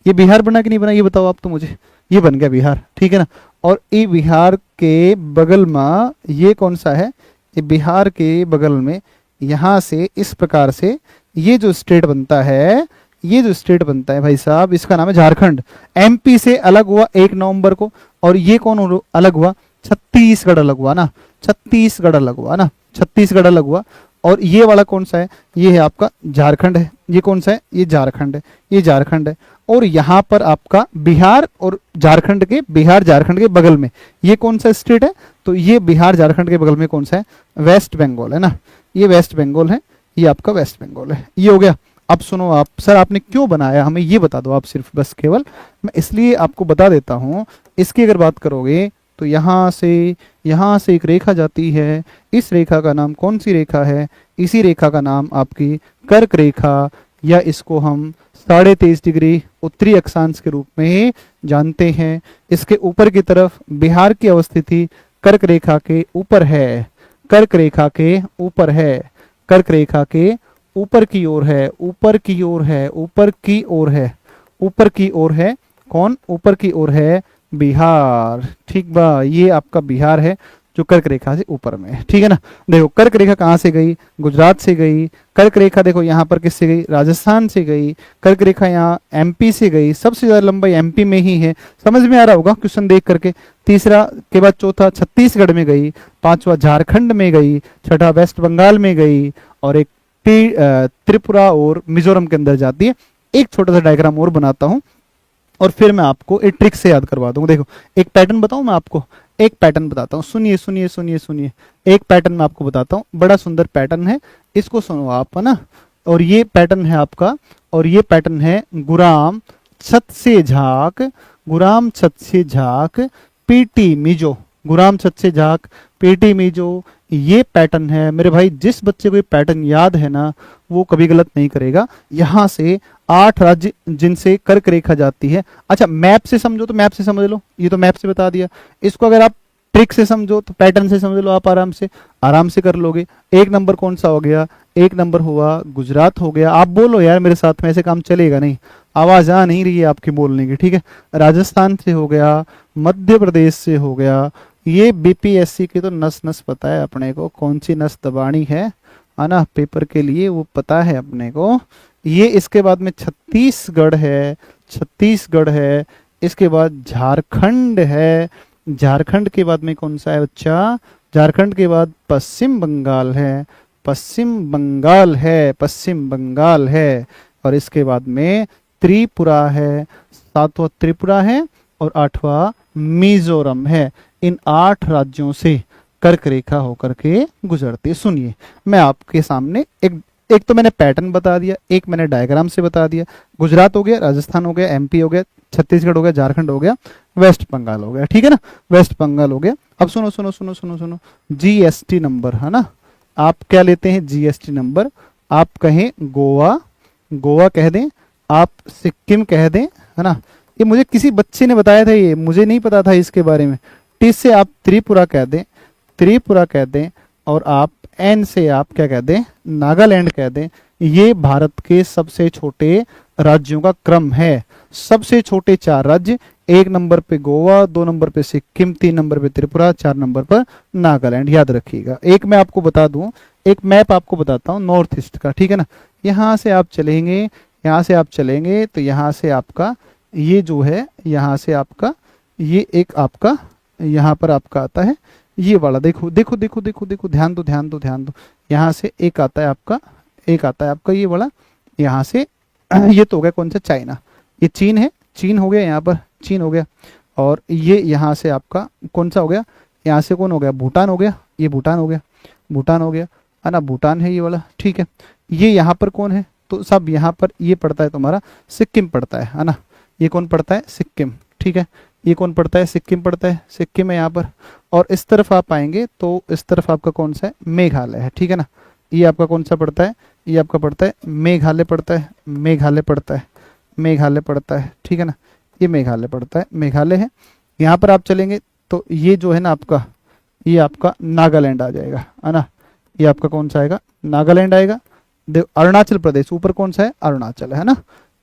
ये बिहार बना कि नहीं बना, ये बताओ आप तो मुझे, ये बन गया बिहार, ठीक है ना। और ये बिहार के बगल में ये कौन सा है, ये बिहार के बगल में यहाँ से इस प्रकार से ये जो स्टेट बनता है, ये जो स्टेट बनता है भाई साहब, इसका नाम है झारखंड। एमपी से अलग हुआ 1 नवंबर को। और ये कौन अलग हुआ? छत्तीसगढ़ अलग हुआ ना, छत्तीसगढ़ अलग हुआ ना, छत्तीसगढ़ अलग हुआ। और ये वाला कौन सा है? ये है आपका झारखंड है। ये कौन सा है? ये झारखंड है, ये झारखंड है। और यहाँ पर आपका बिहार और झारखंड के, बिहार झारखंड के बगल में ये कौन सा स्टेट है? तो ये बिहार झारखंड के बगल में कौन सा है? वेस्ट बंगाल है ना, ये वेस्ट बंगाल है, ये आपका वेस्ट बंगाल है। ये हो गया। अब सुनो आप, सर आपने क्यों बनाया हमें ये बता दो आप सिर्फ, बस केवल मैं इसलिए आपको बता देता हूँ। इसकी अगर बात करोगे तो यहाँ से एक रेखा जाती है। इस रेखा का नाम कौन सी रेखा है? इसी रेखा का नाम आपकी कर्क रेखा, या इसको हम 23.5 डिग्री उत्तरी अक्षांश के रूप में जानते हैं। इसके ऊपर की तरफ बिहार की अवस्थिति कर्क रेखा के ऊपर है, कर्क रेखा के ऊपर है, कर्क रेखा के ऊपर की ओर है, ऊपर की ओर है, ऊपर की ओर है, ऊपर की ओर है। कौन ऊपर की ओर है? बिहार। ठीक बा, ये आपका बिहार है जो कर्क रेखा से ऊपर में है। ठीक है ना। देखो कर्क रेखा कहाँ से गई? गुजरात से गई। कर्क रेखा देखो यहाँ पर किससे गई? राजस्थान से गई। कर्क रेखा यहाँ एमपी से गई, सबसे ज्यादा लंबाई एमपी में ही है। समझ में आ रहा होगा क्वेश्चन देख करके। तीसरा के बाद चौथा छत्तीसगढ़ में गई, पांचवा झारखंड में गई, छठा वेस्ट बंगाल में गई, और एक त्रिपुरा और मिजोरम के अंदर जाती है। एक छोटा सा डायग्राम और बनाता हूं और फिर मैं आपको एक ट्रिक से याद करवा दूंगा। देखो एक पैटर्न बताऊं मैं आपको, एक पैटर्न बताता हूँ। सुनिए सुनिए सुनिए सुनिए, एक पैटर्न मैं आपको बताता हूँ, बड़ा सुंदर पैटर्न है, इसको सुनो आप, है ना। और ये पैटर्न है आपका, और ये पैटर्न है गुराम छत से झाक, गुराम छत से झाक पीटी मिजो, गुराम छत से झाक पीटी मिजो। ये पैटर्न है मेरे भाई। जिस बच्चे को ये पैटर्न याद है ना, वो कभी गलत नहीं करेगा। यहाँ से 8 राज्य जिनसे कर्क रेखा जाती है। अच्छा मैप से समझो तो मैप से समझ लो, ये तो मैप से बता दिया। इसको अगर आप ट्रिक से समझो तो पैटर्न से समझ लो, आप आराम से कर लोगे। 1 नंबर कौन सा हो गया? 1 नंबर हुआ गुजरात हो गया। आप बोलो यार मेरे साथ में, ऐसे काम चलेगा नहीं, आवाज आ नहीं रही है आपकी बोलने की। ठीक है, राजस्थान से हो गया, मध्य प्रदेश से हो गया। ये बीपीएससी की तो नस नस पता है अपने को, कौन सी नस दबानी है ना पेपर के लिए, वो पता है अपने को। ये इसके बाद में छत्तीसगढ़ है, छत्तीसगढ़ है। इसके बाद झारखंड है, झारखंड के बाद में कौन सा है बच्चा? झारखंड के बाद पश्चिम बंगाल है, पश्चिम बंगाल है, पश्चिम बंगाल है। और इसके बाद में त्रिपुरा है, 7वां त्रिपुरा है, और 8वां मिजोरम है। इन 8 राज्यों से कर्क रेखा होकर के गुजरती है। सुनिए मैं आपके सामने एक तो मैंने पैटर्न बता दिया, एक मैंने डायग्राम से बता दिया। गुजरात हो गया, राजस्थान हो गया, एमपी हो गया, छत्तीसगढ़ हो गया, झारखंड हो गया, वेस्ट बंगाल हो गया। ठीक है ना, वेस्ट बंगाल हो गया। अब सुनो सुनो सुनो सुनो सुनो, जीएसटी नंबर है ना, आप क्या लेते हैं? GST number. आप कहें गोवा, गोवा कह दें, आप सिक्किम कह दें, है ना। ये मुझे किसी बच्चे ने बताया था, ये मुझे नहीं पता था इसके बारे में। टी से आप त्रिपुरा कह दें, त्रिपुरा कह दें, और आप एन से आप क्या कह दें? नागालैंड कह दें। ये भारत के सबसे छोटे राज्यों का क्रम है। सबसे छोटे 4 राज्य, 1 नंबर पे गोवा, 2 नंबर पे सिक्किम, 3 नंबर पे त्रिपुरा, 4 नंबर पर नागालैंड। याद रखिएगा। एक मैं आपको बता दूं, एक मैप आपको बताता हूँ नॉर्थ ईस्ट का। ठीक है ना, यहाँ से आप चलेंगे, यहाँ से आप चलेंगे तो यहाँ से आपका ये जो है, यहाँ से आपका ये एक आपका यहाँ पर आपका आता है ये वाला। देखो देखो देखो देखो देखो, ध्यान दो ध्यान दो ध्यान दो। यहाँ से एक आता है आपका, एक आता है आपका ये वाला। यहाँ से ये तो हो गया कौन सा? चाइना। ये चीन है, चीन हो गया, यहाँ पर चीन हो गया। और ये यहाँ से आपका कौन सा हो गया? यहाँ से कौन हो गया? भूटान हो गया। ये भूटान हो गया, भूटान हो गया, है ना, भूटान है ये वाला। ठीक है, ये यहाँ पर कौन है? तो सब यहाँ पर ये पड़ता है तुम्हारा सिक्किम पड़ता है ना। ये कौन पड़ता है? सिक्किम। ठीक है, ये कौन पड़ता है? सिक्किम पड़ता है, सिक्किम है यहाँ पर। और इस तरफ आप आएंगे तो इस तरफ आपका कौन सा है? मेघालय है। ठीक है ना, ये आपका कौन सा पड़ता है? ये आपका पड़ता है मेघालय पड़ता है, मेघालय पड़ता है, मेघालय पड़ता है। ठीक है ना, ये मेघालय पड़ता है, मेघालय है। यहाँ पर आप चलेंगे तो ये जो है ना आपका, ये आपका नागालैंड आ जाएगा, है ना। ये आपका कौन सा आएगा? नागालैंड आएगा। अरुणाचल प्रदेश ऊपर कौन सा है? अरुणाचल है ना।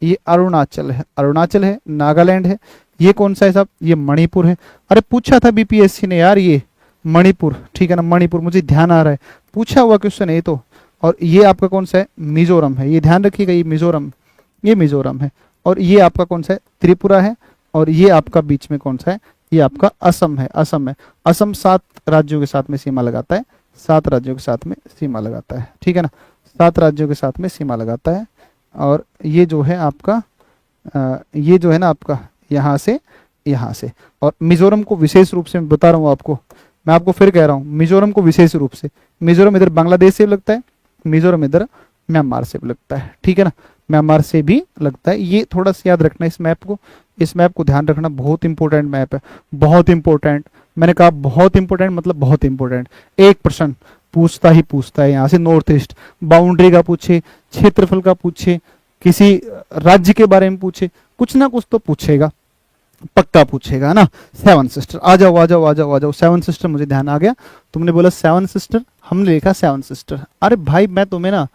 ये अरुणाचल है, अरुणाचल है, नागालैंड है। ये कौन सा है साहब? ये मणिपुर है। अरे पूछा था बीपीएससी ने यार, ये मणिपुर। ठीक है ना, मणिपुर, मुझे ध्यान आ रहा है, पूछा हुआ क्वेश्चन है ये तो। और ये आपका कौन सा है? मिजोरम है। ये ध्यान रखिएगा, ये मिजोरम, ये मिजोरम है, और ये आपका कौन सा है, त्रिपुरा है, और ये आपका बीच में कौन सा है, ये आपका असम है, असम है। असम 7 राज्यों के साथ में सीमा लगाता है, 7 राज्यों के साथ में सीमा लगाता है, ठीक है ना, 7 राज्यों के साथ में सीमा लगाता है। और ये जो है आपका ये जो है ना आपका यहाँ से यहाँ से। और मिजोरम को विशेष रूप से मैं बता रहा हूँ आपको, मैं आपको फिर कह रहा हूँ, मिजोरम को विशेष रूप से, मिजोरम इधर बांग्लादेश से भी लगता है, मिजोरम इधर म्यांमार से भी लगता है, ठीक है ना, म्यांमार से भी लगता है। ये थोड़ा सा याद रखना इस मैप को, इस मैप को ध्यान रखना, बहुत इंपॉर्टेंट मैप है, बहुत इंपॉर्टेंट। मैंने कहा बहुत इंपॉर्टेंट मतलब बहुत इंपॉर्टेंट। एक प्रश्न पूछता ही पूछता है यहाँ से, नॉर्थ ईस्ट बाउंड्री का पूछे, क्षेत्रफल का पूछे, किसी राज्य के बारे में पूछे, कुछ ना कुछ तो पूछेगा, पक्का पूछेगा ना। 7 सिस्टर, आ जाओ आ जाओ आ जाओ आ जाओ। 7 सिस्टर, मुझे ध्यान आ गया, तुमने बोला 7 सिस्टर, हमने लिखा 7 सिस्टर। अरे भाई मैं तुम्हें ना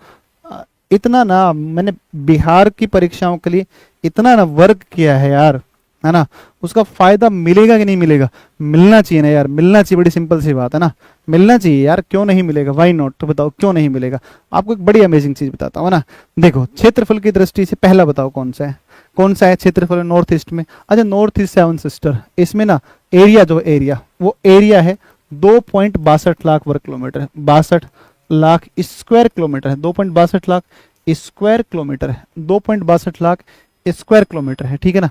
इतना ना, मैंने बिहार की परीक्षाओं के लिए इतना ना वर्क किया है यार, है ना, उसका फायदा मिलेगा कि नहीं मिलेगा, मिलना चाहिए ना यार, मिलना चाहिए, बड़ी सिंपल सी बात है ना, मिलना चाहिए यार, क्यों नहीं मिलेगा, वाई नॉट, तो बताओ क्यों नहीं मिलेगा। आपको एक बड़ी अमेजिंग चीज बताता हूँ ना, देखो क्षेत्रफल की दृष्टि से पहला बताओ कौन सा है, कौन सा है क्षेत्रफल नॉर्थ ईस्ट में। अच्छा नॉर्थ ईस्ट 7 सिस्टर, इसमें ना एरिया जो एरिया, वो एरिया है 2.62 लाख वर्ग किलोमीटर, 62 लाख स्क्वायर किलोमीटर है, 2.62 लाख स्क्वायर किलोमीटर है, 2.62 लाख स्क्वायर किलोमीटर है, ठीक है ना।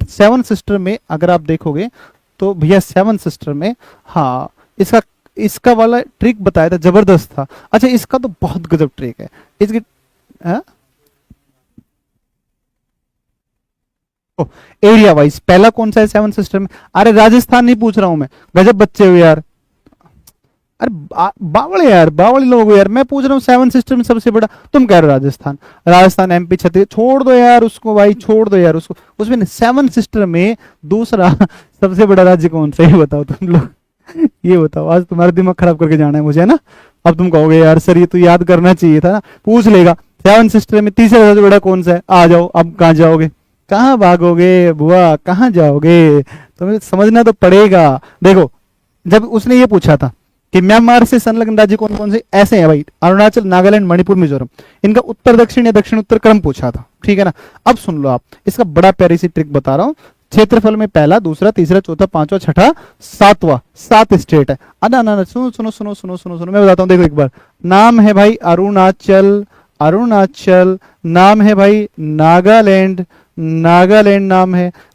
7 सिस्टर में अगर आप देखोगे तो भैया 7 सिस्टर में, हाँ इसका इसका वाला ट्रिक बताया था, जबरदस्त था। अच्छा इसका तो बहुत गजब ट्रिक है इसकी, एरिया वाइज पहला कौन सा है 7 सिस्टर में। अरे राजस्थान नहीं पूछ रहा हूं मैं, गजब बच्चे हो यार, अरे बावड़े यार, बावड़े लोग हो यार, मैं पूछ रहा हूँ 7 सिस्टर में सबसे बड़ा, तुम कह रहे हो राजस्थान, राजस्थान एमपी छत्तीसगढ़, छोड़ दो यार उसको भाई, छोड़ दो यार उसको, उसमें 7 सिस्टर में दूसरा सबसे बड़ा राज्य कौन सा है, ये बताओ तुम लोग, ये बताओ, आज तुम्हारा दिमाग खराब करके जाना है मुझे, है ना। अब तुम कहोगे यार सर ये तो याद करना चाहिए था ना, पूछ लेगा 7 सिस्टर में तीसरा सबसे बड़ा कौन सा है, आ जाओ, अब कहाँ जाओगे, कहाँ भागोगे बुआ, कहाँ जाओगे, तुम्हें समझना तो पड़ेगा। देखो जब उसने ये पूछा था कि म्यांमार से संलग्न राज्य कौन कौन से, ऐसे हैं भाई, अरुणाचल, नागालैंड, मणिपुर, मिजोरम, इनका उत्तर दक्षिण या दक्षिण उत्तर क्रम पूछा था, ठीक है ना। अब सुन लो आप, इसका बड़ा प्यारी सी ट्रिक बता रहा हूं, क्षेत्रफल में पहला, दूसरा, तीसरा, चौथा, पांचवा, छठा, सातवां, 7 स्टेट है। अना ना सुनो सुनो सुनो सुनो सुनो सुनो, मैं बताता हूँ, देखो एक बार, नाम है भाई अरुणाचल, अरुणाचल, नाम है भाई नागालैंड, नागालैंड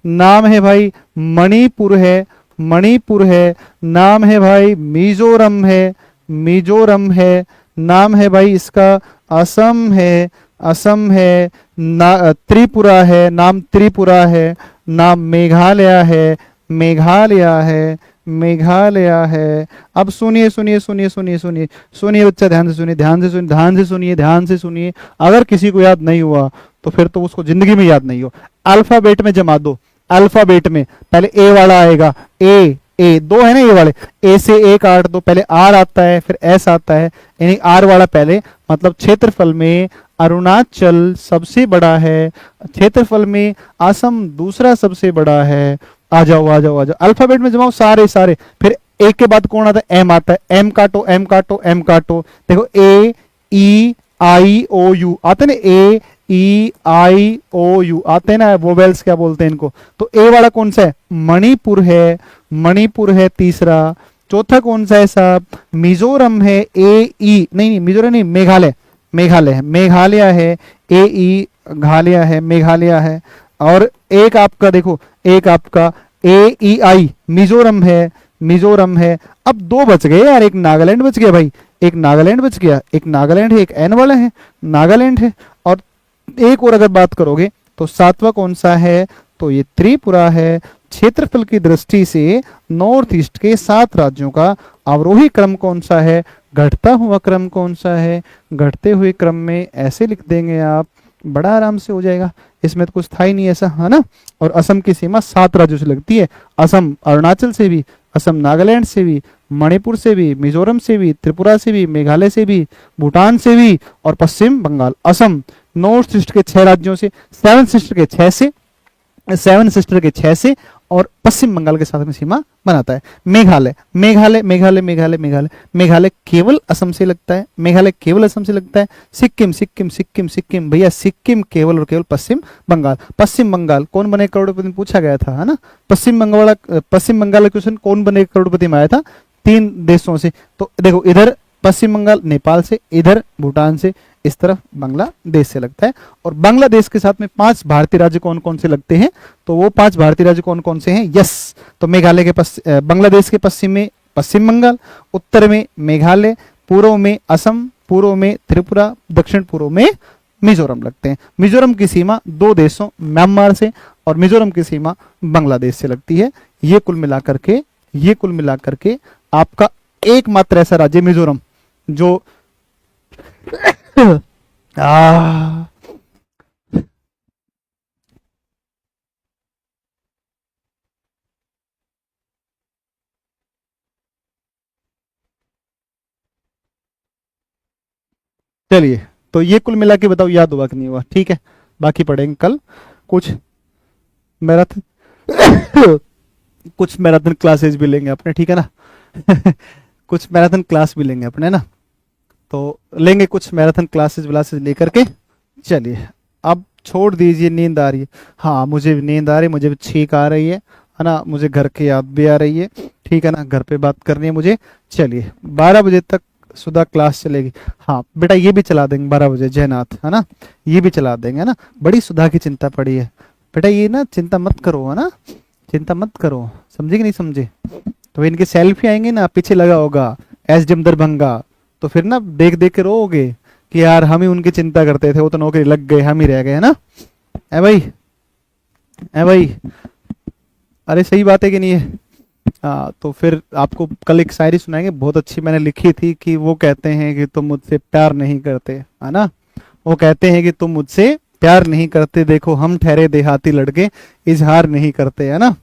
नाम है भाई मणिपुर है, मणिपुर है, नाम है भाई मिजोरम है, मिजोरम है, नाम है भाई इसका असम है, असम है, त्रिपुरा है, नाम त्रिपुरा है, नाम मेघालय है, मेघालय है, मेघालय है। अब सुनिए सुनिए सुनिए सुनिए सुनिए सुनिए बच्चा, ध्यान से सुनिए, ध्यान से सुनिए, ध्यान से सुनिए, ध्यान से सुनिए, अगर किसी को याद नहीं हुआ तो फिर तो उसको जिंदगी में याद नहीं हो। अल्फाबेट में जमा दो, अल्फाबेट में पहले ए वाला आएगा, ए 2 है ना ये वाले, ए से ए काट दो, पहले आर आता है फिर एस आता है, यानी आर वाला पहले, मतलब क्षेत्रफल में अरुणाचल सबसे बड़ा है, क्षेत्रफल में असम दूसरा सबसे बड़ा है। आ जाओ आ जाओ आ जाओ, अल्फाबेट में जमाओ सारे सारे, फिर एक के बाद कौन आता है, एम आता है, एम काटो एम काटो एम काटो, देखो ए ई आई ओ यू आते ना, ए ई आई ओ यू आते हैं ना, वोवेल्स क्या बोलते हैं इनको। तो ए वाला कौन सा है, मणिपुर है, मणिपुर है तीसरा। चौथा कौन सा है साहब, मिजोरम है, ए ई नहीं मिजोरम नहीं, मेघालय, मेघालय है, मेघालय है, ए ई घालय है, मेघालय है। और एक आपका देखो, एक आपका ए ई आई मिजोरम है, मिजोरम है। अब 2 बच गए यार, एक नागालैंड बच गया भाई, एक नागालैंड बच गया, एक नागालैंड है, एक एन वाला है, नागालैंड है। और एक और अगर बात करोगे तो 7वां कौन सा है, तो ये त्रिपुरा है। क्षेत्रफल की दृष्टि से नॉर्थ ईस्ट के 7 राज्यों का अवरोही क्रम कौन सा है, घटता हुआ क्रम कौन सा है, घटते हुए क्रम में ऐसे लिख देंगे आप, बड़ा आराम से हो जाएगा, इसमें तो कुछ था ही नहीं ऐसा, है ना। और असम की सीमा 7 राज्यों से लगती है, असम अरुणाचल से भी, असम नागालैंड से भी, मणिपुर से भी, मिजोरम से भी, त्रिपुरा से भी, मेघालय से भी, भूटान से भी, और पश्चिम बंगाल। असम नॉर्थ ईस्ट के 6 राज्यों से, 7 सिस्टर के 6 से, 7 सिस्टर के 6 से, और पश्चिम बंगाल के साथ में सीमा बनाता है। मेघालय मेघालय मेघालय मेघालय मेघालय मेघालय केवल असम से लगता है, मेघालय केवल असम से लगता है। सिक्किम सिक्किम सिक्किम सिक्किम भैया सिक्किम केवल और केवल पश्चिम बंगाल। पश्चिम बंगाल कौन बने करोड़पति पूछा गया था, है ना। पश्चिम बंगाल का क्वेश्चन कौन बने करोड़पति में आया था, 3 देशों से। तो देखो इधर पश्चिम बंगाल नेपाल से, इधर भूटान से, इस तरफ बांग्लादेश से लगता है। और बांग्लादेश के साथ में 5 भारतीय राज्य कौन कौन से लगते हैं, तो वो 5 भारतीय राज्य कौन कौन से हैं, यस। तो मेघालय के बांग्लादेश के पश्चिम में पश्चिम बंगाल, उत्तर में मेघालय, पूर्व में असम, पूर्व में त्रिपुरा, दक्षिण पूर्व में मिजोरम लगते हैं। मिजोरम की सीमा 2 देशों म्यांमार से और मिजोरम की सीमा बांग्लादेश से लगती है। ये कुल मिलाकर के आपका एकमात्र ऐसा राज्य मिजोरम जो चलिए, तो ये कुल मिला के बताओ याद हुआ कि नहीं हुआ, ठीक है। बाकी पढ़ेंगे कल कुछ मैराथन कुछ मैराथन क्लासेस भी लेंगे अपने, ठीक है ना कुछ मैराथन क्लास भी लेंगे अपने ना, तो लेंगे कुछ मैराथन क्लासेस व्लासेस लेकर के। चलिए अब छोड़ दीजिए, नींद आ रही है। हाँ मुझे भी नींद आ रही है, मुझे भी छींक आ रही है ना, मुझे घर की याद भी आ रही है, ठीक है ना, घर पे बात करनी है मुझे। चलिए 12 बजे तक सुधा क्लास चलेगी। हाँ बेटा ये भी चला देंगे 12 बजे जयनाथ, है ना, ये भी चला देंगे, है ना। बड़ी सुधा की चिंता पड़ी है बेटा, ये ना चिंता मत करो, है ना, चिंता मत करो, समझे कि नहीं समझे। तो इनके सेल्फी आएंगे ना, पीछे लगा होगा एसडीएम दरभंगा, तो फिर ना देख देख के रोओगे कि यार हम ही उनकी चिंता करते थे, वो तो नौकरी लग गए, हम ही रह गए, है ना। ए भाई, ए भाई, अरे सही बात है कि नहीं है। तो फिर आपको कल एक शायरी सुनाएंगे, बहुत अच्छी मैंने लिखी थी कि वो कहते हैं कि तुम मुझसे प्यार नहीं करते, है ना, वो कहते हैं कि तुम मुझसे प्यार नहीं करते, देखो हम ठहरे देहाती लड़के इजहार नहीं करते, है ना।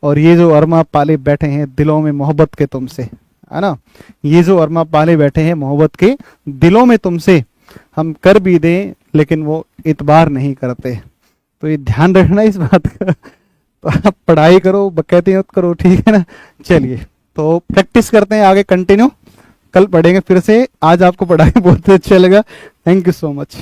और ये जो अरमा पाले बैठे हैं दिलों में मोहब्बत के तुमसे, है ना, ये जो अरमा पाले बैठे हैं मोहब्बत के दिलों में तुमसे, हम कर भी दें लेकिन वो इतबार नहीं करते। तो ये ध्यान रखना इस बात का। तो आप पढ़ाई करो, बकैती मत करो, ठीक है ना। चलिए तो प्रैक्टिस करते हैं आगे कंटिन्यू, कल पढ़ेंगे फिर से। आज आपको पढ़ाई बहुत अच्छा लगा, थैंक यू सो मच।